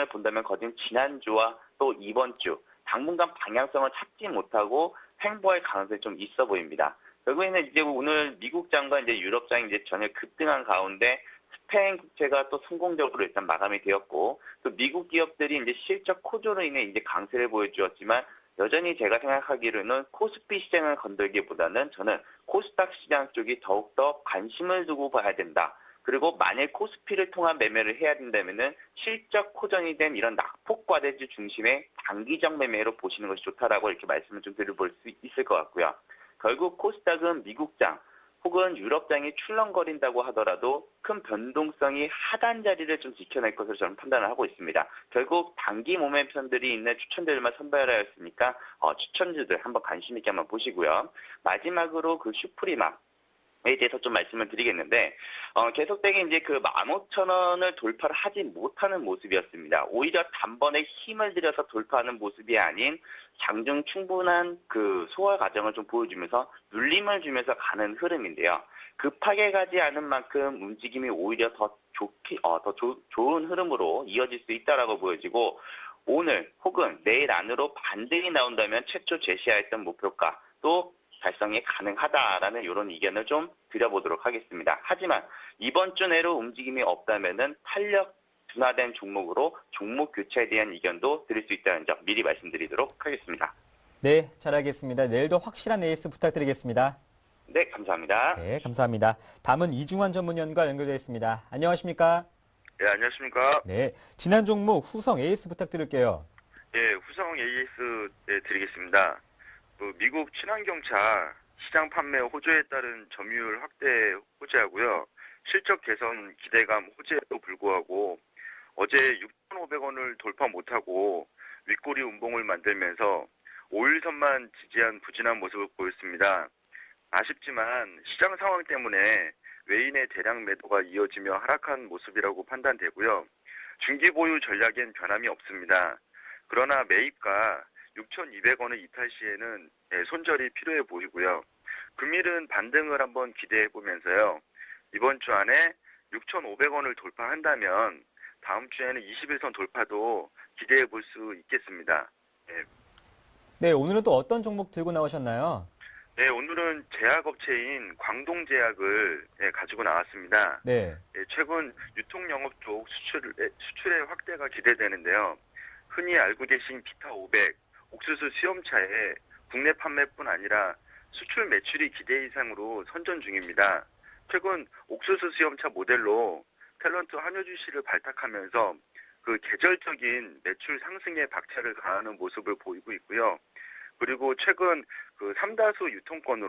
본다면 거진 지난주와 또 이번 주 당분간 방향성을 찾지 못하고 횡보할 가능성이 좀 있어 보입니다. 결국에는 이제 오늘 미국장과 이제 유럽장이 이제 전혀 급등한 가운데 스페인 국채가 또 성공적으로 일단 마감이 되었고 또 미국 기업들이 이제 실적 호조로 인해 이제 강세를 보여주었지만 여전히 제가 생각하기로는 코스피 시장을 건들기보다는 저는 코스닥 시장 쪽이 더욱더 관심을 두고 봐야 된다. 그리고 만일 코스피를 통한 매매를 해야 된다면은 실적 호전이 된 이런 낙폭과대주 중심의 단기적 매매로 보시는 것이 좋다라고 이렇게 말씀을 좀 드려볼 수 있을 것 같고요. 결국 코스닥은 미국장 혹은 유럽장이 출렁거린다고 하더라도 큰 변동성이 하단 자리를 좀 지켜낼 것으로 저는 판단을 하고 있습니다. 결국 단기 모멘텀들이 있는 추천주들만 선별하였으니까 추천주들 한번 관심 있게 한번 보시고요. 마지막으로 그 슈프리마 에 대해서 좀 말씀을 드리겠는데 계속되게 이제 그 15,000원을 돌파를 하지 못하는 모습이었습니다. 오히려 단번에 힘을 들여서 돌파하는 모습이 아닌 장중 충분한 그 소화 과정을 좀 보여주면서 눌림을 주면서 가는 흐름인데요. 급하게 가지 않은 만큼 움직임이 오히려 더 좋은 흐름으로 이어질 수 있다라고 보여지고 오늘 혹은 내일 안으로 반등이 나온다면 최초 제시하였던 목표가 또 달성이 가능하다라는 이런 의견을 좀 드려보도록 하겠습니다. 하지만 이번 주 내로 움직임이 없다면은 탄력 둔화된 종목으로 종목 교체에 대한 의견도 드릴 수 있다는 점 미리 말씀드리도록 하겠습니다. 네, 잘 알겠습니다. 내일도 확실한 에이스 부탁드리겠습니다. 네, 감사합니다. 네, 감사합니다. 다음은 이중환 전문위원과 연결되어 있습니다. 안녕하십니까? 네, 안녕하십니까. 네, 지난 종목 후성 AS 부탁드릴게요. 예, 후성 AS 드리겠습니다. 미국 친환경차 시장 판매 호조에 따른 점유율 확대 호재하고요. 실적 개선 기대감 호재에도 불구하고 어제 6,500원을 돌파 못하고 윗꼬리 운봉을 만들면서 5일선만 지지한 부진한 모습을 보였습니다. 아쉽지만 시장 상황 때문에 외인의 대량 매도가 이어지며 하락한 모습이라고 판단되고요. 중기 보유 전략엔 변함이 없습니다. 그러나 매입가 6,200원을 이탈 시에는 손절이 필요해 보이고요. 금일은 반등을 한번 기대해 보면서요. 이번 주 안에 6,500원을 돌파한다면 다음 주에는 21선 돌파도 기대해 볼 수 있겠습니다. 네, 오늘은 또 어떤 종목 들고 나오셨나요? 네, 오늘은 제약업체인 광동제약을 가지고 나왔습니다. 네, 최근 유통영업 쪽 수출의 확대가 기대되는데요. 흔히 알고 계신 비타 500, 옥수수 수염차의 국내 판매뿐 아니라 수출 매출이 기대 이상으로 선전 중입니다. 최근 옥수수 수염차 모델로 탤런트 한효주 씨를 발탁하면서 그 계절적인 매출 상승에 박차를 가하는 모습을 보이고 있고요. 그리고 최근 그 삼다수 유통권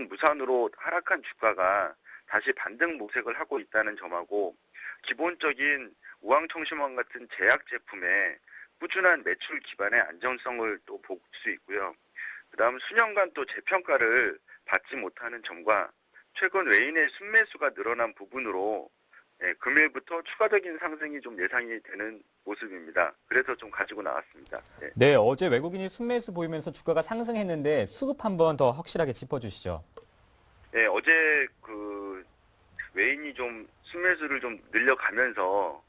무산으로 하락한 주가가 다시 반등 모색을 하고 있다는 점하고 기본적인 우황청심원 같은 제약 제품의 꾸준한 매출 기반의 안정성을 또 볼 수 있고요. 그다음 수년간 또 재평가를 받지 못하는 점과 최근 외인의 순매수가 늘어난 부분으로 금일부터 추가적인 상승이 좀 예상이 되는 모습입니다. 그래서 좀 가지고 나왔습니다. 네. 네, 어제 외국인이 순매수 보이면서 주가가 상승했는데 수급 한번 더 확실하게 짚어주시죠. 네, 어제 그 외인이 좀 순매수를 좀 늘려가면서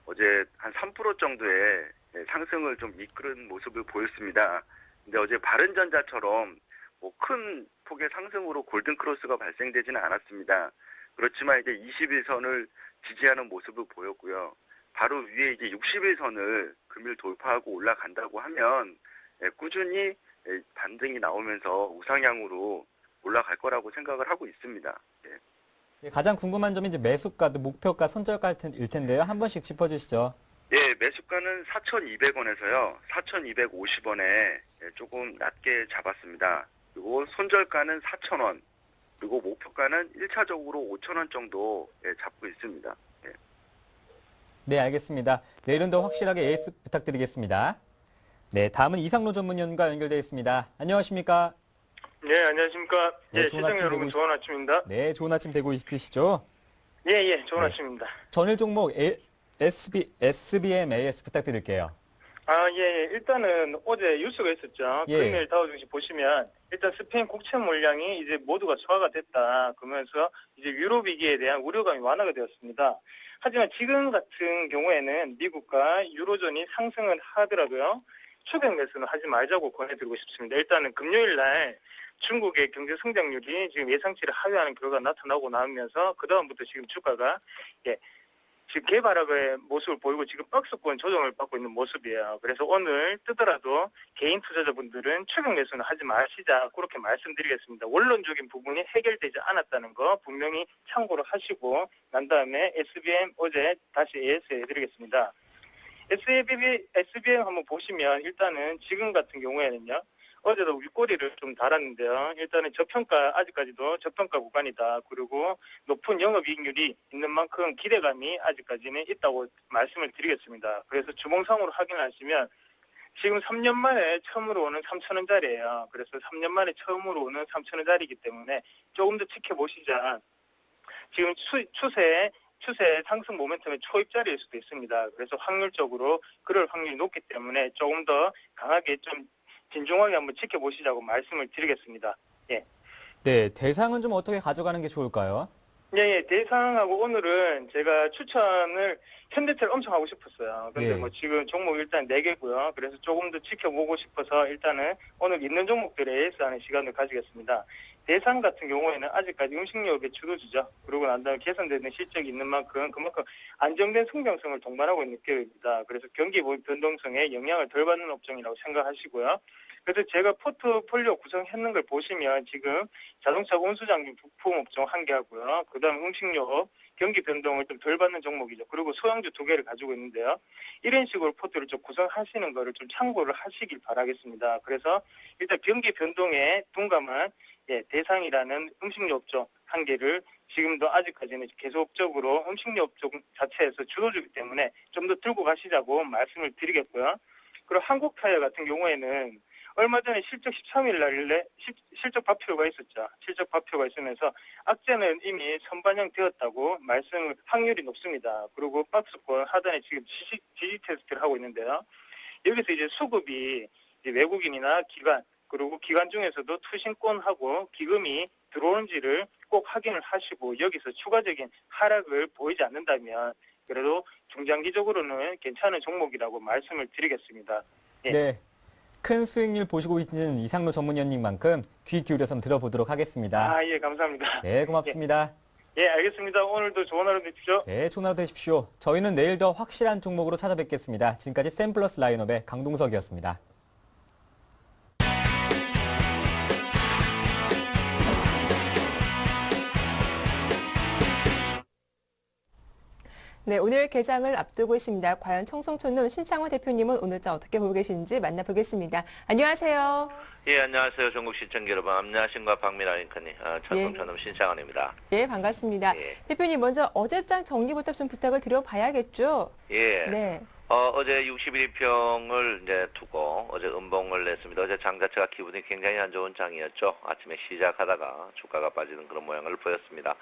어제 한 3% 정도의 상승을 좀 이끄는 모습을 보였습니다. 근데 어제 바른전자처럼 뭐 큰 폭의 상승으로 골든크로스가 발생되지는 않았습니다. 그렇지만 이제 21선을 지지하는 모습을 보였고요. 바로 위에 이제 61선을 금일 돌파하고 올라간다고 하면 꾸준히 반등이 나오면서 우상향으로 올라갈 거라고 생각을 하고 있습니다. 네, 가장 궁금한 점이 이제 매수가, 목표가, 손절가일 텐데요. 한 번씩 짚어주시죠. 예, 매수가는 4,200원에서요. 4,250원에 조금 낮게 잡았습니다. 그리고 손절가는 4,000원. 그리고 목표가는 1차적으로 5,000원 정도 잡고 있습니다. 네, 알겠습니다. 내일은 더 확실하게 AS 부탁드리겠습니다. 네, 다음은 이상로 전문위원과 연결되어 있습니다. 안녕하십니까? 네, 안녕하십니까. 네, 예, 좋은 시청 아침 여러분 되고 좋은 아침입니다. 네, 좋은 아침 되고 있으시죠? 예, 좋은 네. 아침입니다. 전일 종목 SBM AS 부탁드릴게요. 일단은 어제 뉴스가 있었죠. 예. 그린메일 다우증시 보시면 일단 스페인 국채 물량이 이제 모두가 소화가 됐다. 그러면서 이제 유럽 위기에 대한 우려감이 완화가 되었습니다. 하지만 지금 같은 경우에는 미국과 유로존이 상승을 하더라도요. 추격 매수는 하지 말자고 권해드리고 싶습니다. 일단은 금요일 날 중국의 경제 성장률이 지금 예상치를 하회하는 결과가 나타나고 나오면서 그다음부터 지금 주가가 지금 개발학의 모습을 보이고 지금 박스권 조정을 받고 있는 모습이에요. 그래서 오늘 뜨더라도 개인 투자자분들은 추격 매수는 하지 마시자 그렇게 말씀드리겠습니다. 원론적인 부분이 해결되지 않았다는 거 분명히 참고를 하시고 난 다음에 SBM 어제 다시 AS 해드리겠습니다. SBM 한번 보시면 일단은 지금 같은 경우에는요. 어제도 윗꼬리를 좀 달았는데요. 일단은 아직까지도 저평가 구간이다. 그리고 높은 영업이익률이 있는 만큼 기대감이 아직까지는 있다고 말씀을 드리겠습니다. 그래서 주봉상으로 확인하시면 지금 3년 만에 처음으로 오는 3,000원짜리예요. 그래서 3년 만에 처음으로 오는 3,000원짜리이기 때문에 조금 더 지켜보시자. 지금 추세 상승 모멘텀의 초입자리일 수도 있습니다. 그래서 확률적으로 그럴 확률이 높기 때문에 조금 더 강하게 좀 진중하게 한번 지켜보시자고 말씀을 드리겠습니다. 예. 네, 대상은 좀 어떻게 가져가는 게 좋을까요? 예, 대상하고 오늘은 제가 추천을 현대차를 엄청 하고 싶었어요. 근데 예. 뭐 지금 종목 일단 4개고요. 그래서 조금 더 지켜보고 싶어서 일단은 오늘 있는 종목들에 AS하는 시간을 가지겠습니다. 대상 같은 경우에는 아직까지 음식료업의 주도주죠. 그러고 난 다음에 개선되는 실적이 있는 만큼 그만큼 안정된 성장성을 동반하고 있는 기업입니다. 그래서 경기 변동성에 영향을 덜 받는 업종이라고 생각하시고요. 그래서 제가 포트폴리오 구성했는 걸 보시면 지금 자동차 운수장비 부품업종 1개 하고요. 그다음 음식료업, 경기 변동을 좀 덜 받는 종목이죠. 그리고 소형주 2개를 가지고 있는데요. 이런 식으로 포트를 좀 구성하시는 거를 좀 참고를 하시길 바라겠습니다. 그래서 일단 경기 변동에 둔감한 대상이라는 음식료 업종 1개를 지금도 아직까지는 계속적으로 음식료 업종 자체에서 주도주기 때문에 좀 더 들고 가시자고 말씀을 드리겠고요. 그리고 한국타이어 같은 경우에는 얼마 전에 실적 13일 날에 실적 발표가 있었죠. 실적 발표가 있으면서 악재는 이미 선반영 되었다고 말씀을 확률이 높습니다. 그리고 박스권 하단에 지금 지지 테스트를 하고 있는데요. 여기서 이제 수급이 이제 외국인이나 기관, 그리고 기관 중에서도 투신권하고 기금이 들어오는지를 꼭 확인을 하시고 여기서 추가적인 하락을 보이지 않는다면 그래도 중장기적으로는 괜찮은 종목이라고 말씀을 드리겠습니다. 예. 네. 큰 수익률 보시고 있는 이상로 전문위원님만큼 귀 기울여서 한번 들어보도록 하겠습니다. 예, 감사합니다. 네, 고맙습니다. 예, 알겠습니다. 오늘도 좋은 하루 되십시오. 네, 좋은 하루 되십시오. 저희는 내일 더 확실한 종목으로 찾아뵙겠습니다. 지금까지 샘플러스 라인업의 강동석이었습니다. 네, 오늘 개장을 앞두고 있습니다. 과연 청송촌놈 신창원 대표님은 오늘자 어떻게 보고 계시는지 만나보겠습니다. 안녕하세요. 예, 안녕하세요. 전국 시청자 여러분. 안녕하신가 박미라 앵커님. 청송촌놈 신창원입니다. 예, 반갑습니다. 예. 대표님 먼저 어제장 정리부터 좀 부탁을 드려봐야겠죠? 예. 네. 어제 61평을 이제 두고 어제 음봉을 냈습니다. 어제 장 자체가 기분이 굉장히 안 좋은 장이었죠. 아침에 시작하다가 주가가 빠지는 그런 모양을 보였습니다.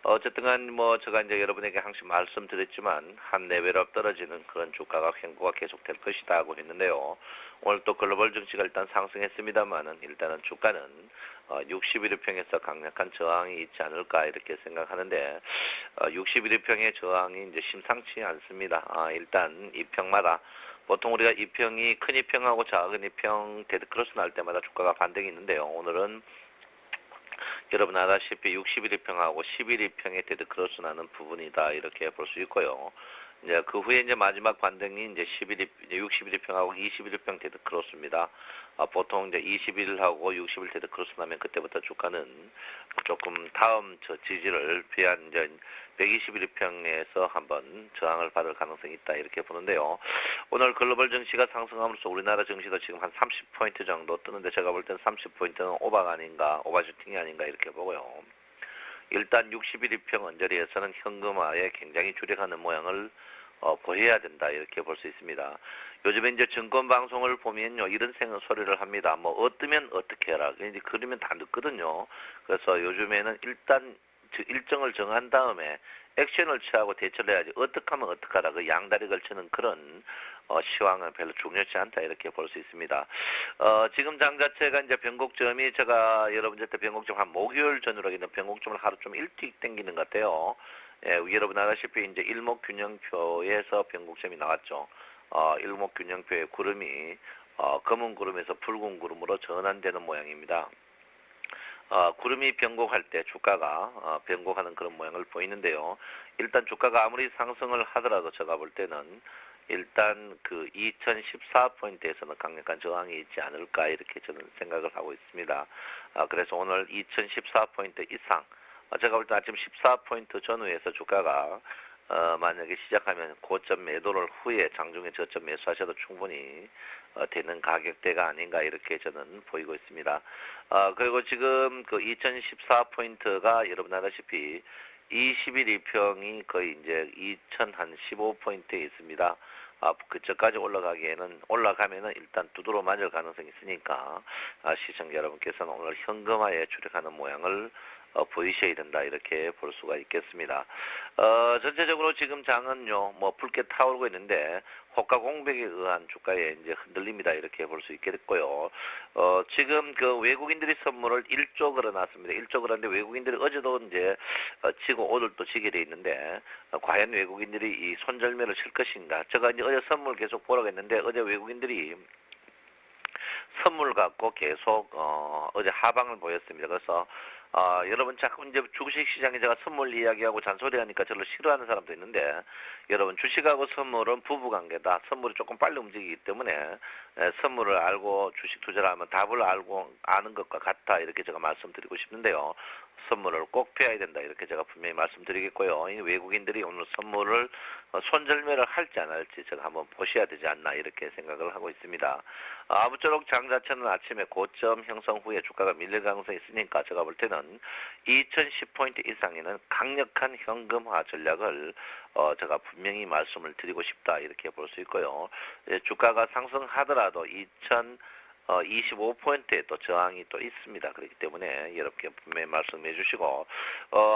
어쨌든 간 제가 이제 여러분에게 항상 말씀드렸지만 한 레벨업 떨어지는 그런 주가가 횡보가 계속될 것이다 하고 했는데요. 오늘 또 글로벌 증시가 일단 상승했습니다만은 일단은 주가는 61일평에서 강력한 저항이 있지 않을까 이렇게 생각하는데 61일평의 저항이 이제 심상치 않습니다. 일단 이평마다 보통 우리가 이평이 큰 이평하고 작은 이평 데드크로스 날 때마다 주가가 반등이 있는데요. 오늘은 여러분 아다시피 61일평하고 11일평의 데드크로스 나는 부분이다 이렇게 볼 수 있고요. 이제 그 후에 이제 마지막 반등이 이제 61일평하고 21일평 데드크로스입니다. 보통 이제 21일하고 60일 데드크로스 나면 그때부터 주가는 조금 다음 지지를 비한 이제 121일평에서 한번 저항을 받을 가능성이 있다 이렇게 보는데요. 오늘 글로벌 증시가 상승함으로써 우리나라 증시도 지금 한 30포인트 정도 뜨는데 제가 볼 때는 30포인트는 오바가 아닌가, 오바슈팅이 아닌가 이렇게 보고요. 일단 61일평 언저리에서는 현금화에 굉장히 주력하는 모양을 보여야 된다 이렇게 볼 수 있습니다. 요즘에 이제 증권 방송을 보면요 이런 소리를 합니다. 어떠면 어떻게 해라. 이제 그러면 다 늦거든요. 그래서 요즘에는 일단 일정을 정한 다음에 액션을 취하고 대처를 해야지 어떻게 하면 어떡하라 그 양다리 걸치는 그런 시황은 별로 중요치 않다 이렇게 볼 수 있습니다. 지금 장 자체가 이제 변곡점이 제가 여러분한테 변곡점 한 목요일 전후로 있는 변곡점을 하루 좀 일찍 당기는 것 같아요. 예, 여러분 아다시피 이제 일목균형표에서 변곡점이 나왔죠. 일목균형표의 구름이 검은 구름에서 붉은 구름으로 전환되는 모양입니다. 구름이 변곡할 때 주가가 변곡하는 그런 모양을 보이는데요. 일단 주가가 아무리 상승을 하더라도 제가 볼 때는 일단 그 2014포인트에서는 강력한 저항이 있지 않을까 이렇게 저는 생각을 하고 있습니다. 그래서 오늘 2014포인트 이상 제가 볼 때 아침 14포인트 전후에서 주가가 만약에 시작하면 고점 매도를 후에 장중에 저점 매수하셔도 충분히 되는 가격대가 아닌가 이렇게 저는 보이고 있습니다. 그리고 지금 그 2014포인트가 여러분 아다시피 21일평이 거의 이제 2015포인트에 있습니다. 그저까지 올라가면은 일단 두드러 맞을 가능성이 있으니까 시청자 여러분께서는 오늘 현금화에 주력하는 모양을 보이셔야 된다 이렇게 볼 수가 있겠습니다. 전체적으로 지금 장은요 붉게 타오르고 있는데 호가 공백에 의한 주가에 이제 흔들립니다 이렇게 볼 수 있겠고요. 지금 그 외국인들이 선물을 1조 걸어놨습니다. 1조 걸었는데 외국인들이 어제도 이제 지고 오늘도 지게 돼 있는데 과연 외국인들이 이 손절매를 칠 것인가? 제가 이제 어제 선물 계속 보라고 했는데 어제 외국인들이 선물 갖고 계속 어제 하방을 보였습니다. 그래서 여러분 자꾸 이제 주식시장에 제가 선물 이야기하고 잔소리하니까 저를 싫어하는 사람도 있는데 여러분 주식하고 선물은 부부관계다. 선물이 조금 빨리 움직이기 때문에 선물을 알고 주식 투자를 하면 답을 알고 아는 것과 같다. 이렇게 제가 말씀드리고 싶은데요. 선물을 꼭 피해야 된다. 이렇게 제가 분명히 말씀드리겠고요. 이 외국인들이 오늘 선물을 손절매를 할지 안 할지 제가 한번 보셔야 되지 않나 이렇게 생각을 하고 있습니다. 아무쪼록 장 자체는 아침에 고점 형성 후에 주가가 밀릴 가능성이 있으니까 제가 볼 때는 2010포인트 이상에는 강력한 현금화 전략을 제가 분명히 말씀을 드리고 싶다 이렇게 볼 수 있고요. 주가가 상승하더라도 25포인트에 또 저항이 또 있습니다. 그렇기 때문에 여러분께 분명히 말씀해 주시고,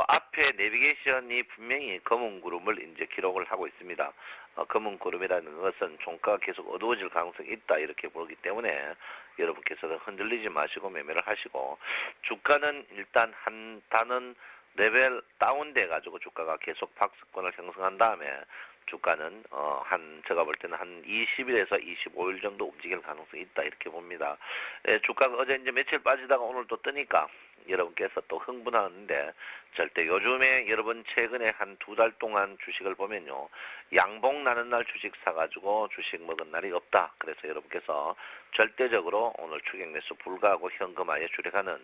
앞에 내비게이션이 분명히 검은 구름을 이제 기록을 하고 있습니다. 검은 구름이라는 것은 종가가 계속 어두워질 가능성이 있다. 이렇게 보기 때문에 여러분께서는 흔들리지 마시고 매매를 하시고, 주가는 일단 한 단은 레벨 다운돼 가지고 주가가 계속 박스권을 형성한 다음에 주가는 제가 볼 때는 한 20일에서 25일 정도 움직일 가능성이 있다 이렇게 봅니다. 주가가 어제 이제 며칠 빠지다가 오늘 또 뜨니까 여러분께서 또 흥분하는데 절대 요즘에 여러분 최근에 한 2달 동안 주식을 보면요. 양봉 나는 날 주식 사가지고 주식 먹은 날이 없다. 그래서 여러분께서 절대적으로 오늘 추격 매수 불가하고 현금화에 주력하는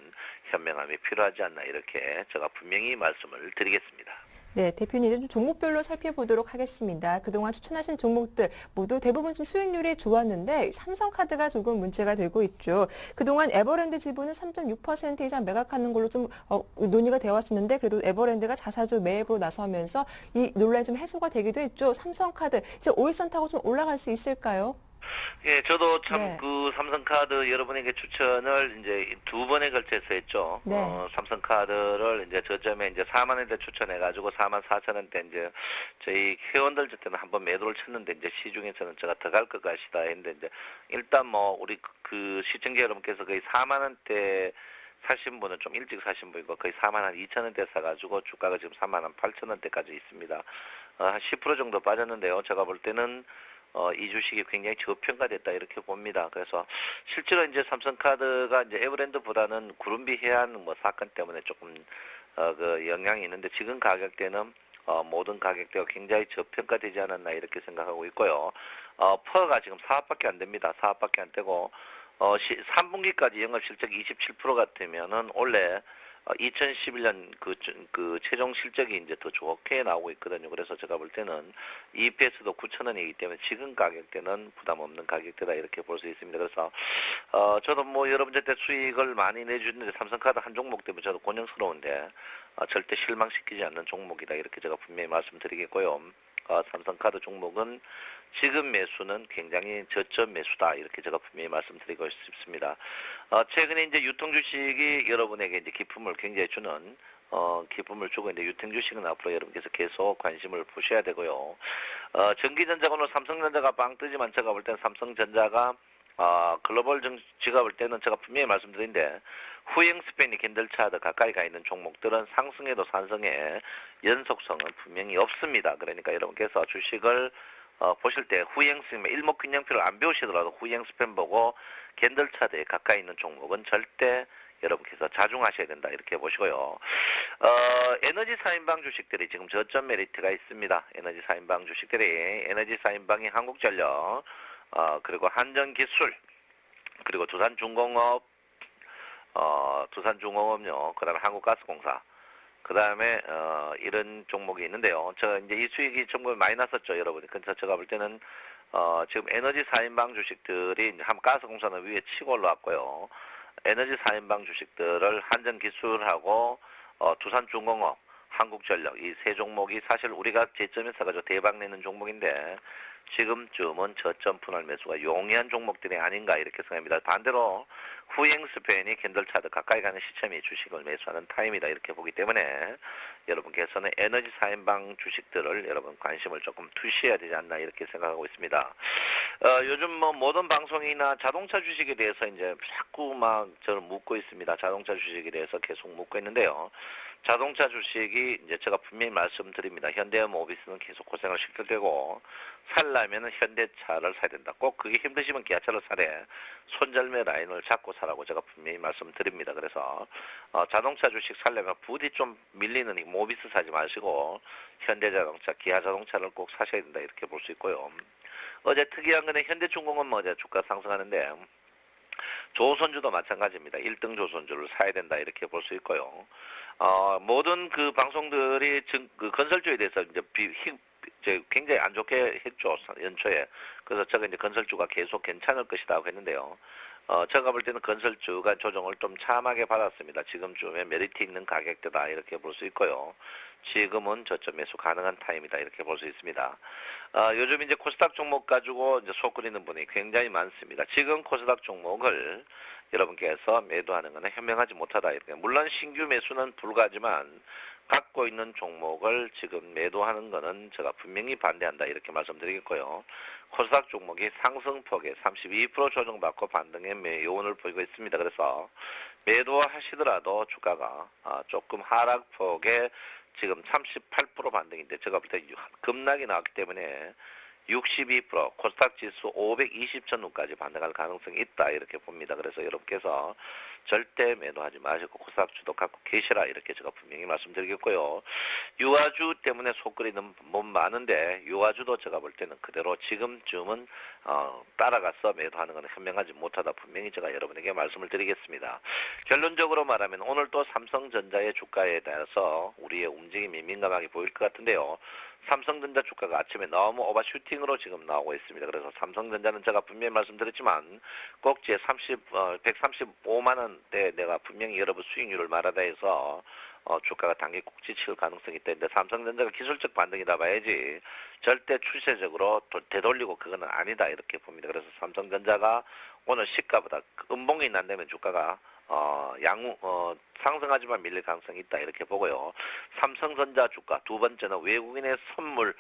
현명함이 필요하지 않나 이렇게 제가 분명히 말씀을 드리겠습니다. 네, 대표님 좀 종목별로 살펴보도록 하겠습니다. 그동안 추천하신 종목들 모두 대부분 좀 수익률이 좋았는데 삼성카드가 조금 문제가 되고 있죠. 그동안 에버랜드 지분은 3.6% 이상 매각하는 걸로 좀 논의가 되어 왔었는데 그래도 에버랜드가 자사주 매입으로 나서면서 이 논란이 좀 해소가 되기도 했죠. 삼성카드 이제 5일선 타고 좀 올라갈 수 있을까요? 예, 저도 참 네. 그 삼성카드 여러분에게 추천을 이제 2번에 걸쳐서 했죠. 네. 삼성카드를 이제 저점에 이제 4만 원대 추천해가지고 4만 4천 원대 이제 저희 회원들 때는 한번 매도를 쳤는데 이제 시중에서는 제가 더 갈 것 같시다 했는데 이제 일단 뭐 우리 그 시청자 여러분께서 거의 4만 원대 사신 분은 좀 일찍 사신 분이고 거의 4만 한 2천 원대 사가지고 주가가 지금 3만 한 8천 원대까지 있습니다. 한 10% 정도 빠졌는데요. 제가 볼 때는 이 주식이 굉장히 저평가됐다 이렇게 봅니다. 그래서 실제로 이제 삼성카드가 이제 에버랜드보다는 구름비 해안 뭐 사건 때문에 조금 그 영향이 있는데 지금 가격대는 모든 가격대가 굉장히 저평가되지 않았나 이렇게 생각하고 있고요. 퍼가 지금 4억밖에 안 됩니다. 4억밖에 안 되고 3분기까지 영업 실적이 27%가 되면은 원래 2011년 그 최종 실적이 이제 더 좋게 나오고 있거든요. 그래서 제가 볼 때는 EPS도 9,000원이기 때문에 지금 가격대는 부담 없는 가격대다 이렇게 볼 수 있습니다. 그래서 저도 뭐 여러분한테 수익을 많이 내주는데 삼성카드 한 종목 때문에 저도 곤욕스러운데 절대 실망시키지 않는 종목이다 이렇게 제가 분명히 말씀드리겠고요. 삼성카드 종목은 지금 매수는 굉장히 저점 매수다 이렇게 제가 분명히 말씀드리고 싶습니다. 최근에 이제 유통 주식이 여러분에게 이제 기쁨을 굉장히 주는 기쁨을 주고 있는데 유통 주식은 앞으로 여러분께서 계속 관심을 보셔야 되고요. 전기전자가 오늘 삼성전자가 빵 뜨지만 제가 볼 때는 삼성전자가 글로벌 증시가 볼 때는 제가 분명히 말씀드린데 후행 스팬이 캔들차드 가까이 가 있는 종목들은 상승에도 산성에 연속성은 분명히 없습니다. 그러니까 여러분께서 주식을 보실 때 후행 스팬 일목균형표를 안 배우시더라도 후행 스팬 보고 캔들차드에 가까이 있는 종목은 절대 여러분께서 자중하셔야 된다 이렇게 보시고요. 에너지 4인방 주식들이 지금 저점 메리트가 있습니다. 에너지 4인방 주식들이 에너지 4인방이 한국전력 그리고 한전기술 그리고 두산중공업 두산중공업요. 그다음에 한국가스공사 그다음에 이런 종목이 있는데요. 저 이제 이 수익이 정말 많이 났었죠, 여러분. 그래서 제가 볼 때는 지금 에너지 4인방 주식들이 한국가스공사는 위에 치고 올라왔고요. 에너지 4인방 주식들을 한전기술하고 두산중공업, 한국전력 이 세 종목이 사실 우리가 제점에 사가지고 대박 내는 종목인데 지금쯤은 저점 분할 매수가 용이한 종목들이 아닌가 이렇게 생각합니다. 반대로 후행 스팬이 캔들차드 가까이 가는 시점이 주식을 매수하는 타임이다 이렇게 보기 때문에 여러분께서는 에너지 4인방 주식들을 여러분 관심을 조금 투시해야 되지 않나 이렇게 생각하고 있습니다. 요즘 뭐 모든 방송이나 자동차 주식에 대해서 이제 자꾸 막 저를 묻고 있습니다. 자동차 주식에 대해서 계속 묻고 있는데요. 자동차 주식이 이제 제가 분명히 말씀드립니다. 현대모비스는 계속 고생을 시킬 테고 살려면 현대차를 사야 된다. 꼭 그게 힘드시면 기아차를 사래. 손절매 라인을 잡고 사라고 제가 분명히 말씀드립니다. 그래서 자동차 주식 살려면 부디 좀 밀리는 이 모비스 사지 마시고 현대자동차, 기아자동차를 꼭 사셔야 된다 이렇게 볼 수 있고요. 어제 특이한 거는 현대중공업 뭐 어제 주가 상승하는데 조선주도 마찬가지입니다. 1등 조선주를 사야 된다 이렇게 볼 수 있고요. 모든 그 방송들이 그 건설주에 대해서 이제 굉장히 안 좋게 했죠, 연초에. 그래서 제가 이제 건설주가 계속 괜찮을 것이라고 했는데요. 제가 볼 때는 건설주가 조정을 좀 참하게 받았습니다. 지금쯤에 메리트 있는 가격대다 이렇게 볼 수 있고요. 지금은 저점 매수 가능한 타임이다 이렇게 볼 수 있습니다. 요즘 이제 코스닥 종목 가지고 이제 속 끓이는 분이 굉장히 많습니다. 지금 코스닥 종목을 여러분께서 매도하는 것은 현명하지 못하다 이렇게. 물론 신규 매수는 불가하지만 갖고 있는 종목을 지금 매도하는 것은 제가 분명히 반대한다 이렇게 말씀드리겠고요. 코스닥 종목이 상승폭에 32% 조정받고 반등의 요원을 보이고 있습니다. 그래서 매도하시더라도 주가가 조금 하락폭에 지금 38% 반등인데 제가 볼 때 급락이 나왔기 때문에 62% 코스닥 지수 520 전후까지 반등할 가능성이 있다 이렇게 봅니다. 그래서 여러분께서 절대 매도하지 마시고 코스닥 주도 갖고 계시라 이렇게 제가 분명히 말씀드리겠고요. 유아주 때문에 속 끓이는 몸 많은데 유아주도 제가 볼 때는 그대로 지금쯤은 따라가서 매도하는 것은 현명하지 못하다 분명히 제가 여러분에게 말씀을 드리겠습니다. 결론적으로 말하면 오늘 또 삼성전자의 주가에 대해서 우리의 움직임이 민감하게 보일 것 같은데요. 삼성전자 주가가 아침에 너무 오버슈팅으로 지금 나오고 있습니다. 그래서 삼성전자는 제가 분명히 말씀드렸지만 꼭지에 135만 원대 내가 분명히 여러분 수익률을 말하다 해서 주가가 단기 꼭지 칠 가능성이 있다는데 삼성전자가 기술적 반등이다 봐야지 절대 추세적으로 되돌리고 그거는 아니다 이렇게 봅니다. 그래서 삼성전자가 오늘 시가보다 음봉이 난다면 주가가 상승하지만 밀릴 가능성이 있다 이렇게 보고요. 삼성전자 주가 두 번째는 외국인의 선물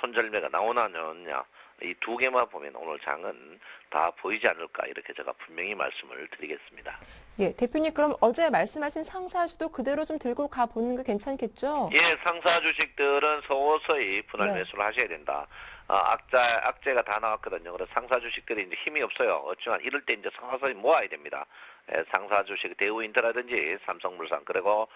손절매가 나오느냐 이 두 개만 보면 오늘 장은 다 보이지 않을까 이렇게 제가 분명히 말씀을 드리겠습니다. 예, 대표님 그럼 어제 말씀하신 상사주도 그대로 좀 들고 가보는 게 괜찮겠죠? 예, 상사 주식들은 서서히 분할 매수를 하셔야 된다. 악재가 다 나왔거든요. 그래서 상사 주식들이 이제 힘이 없어요. 어쩌면 이럴 때 이제 서서히 모아야 됩니다. 상사 주식 대우인터라든지 삼성물산 그리고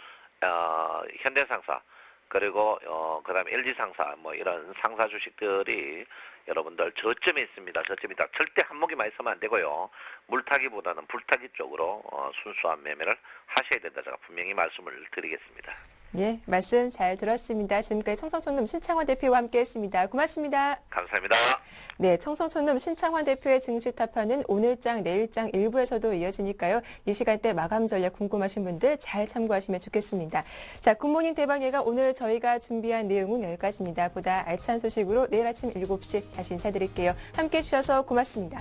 현대상사 그리고 그다음에 LG상사 뭐 이런 상사 주식들이 여러분들 저점에 있습니다. 저점이다. 절대 한목이만 있으면 안 되고요. 물타기보다는 불타기 쪽으로 순수한 매매를 하셔야 된다. 제가 분명히 말씀을 드리겠습니다. 예, 말씀 잘 들었습니다. 지금까지 청성촌놈 신창환 대표와 함께했습니다. 고맙습니다. 감사합니다. 네, 청성촌놈 신창환 대표의 증시 타파는 오늘장, 내일장 일부에서도 이어지니까요. 이 시간대 마감 전략 궁금하신 분들 잘 참고하시면 좋겠습니다. 자, 굿모닝 대방예가 오늘 저희가 준비한 내용은 여기까지입니다. 보다 알찬 소식으로 내일 아침 7시 다시 인사드릴게요. 함께해 주셔서 고맙습니다.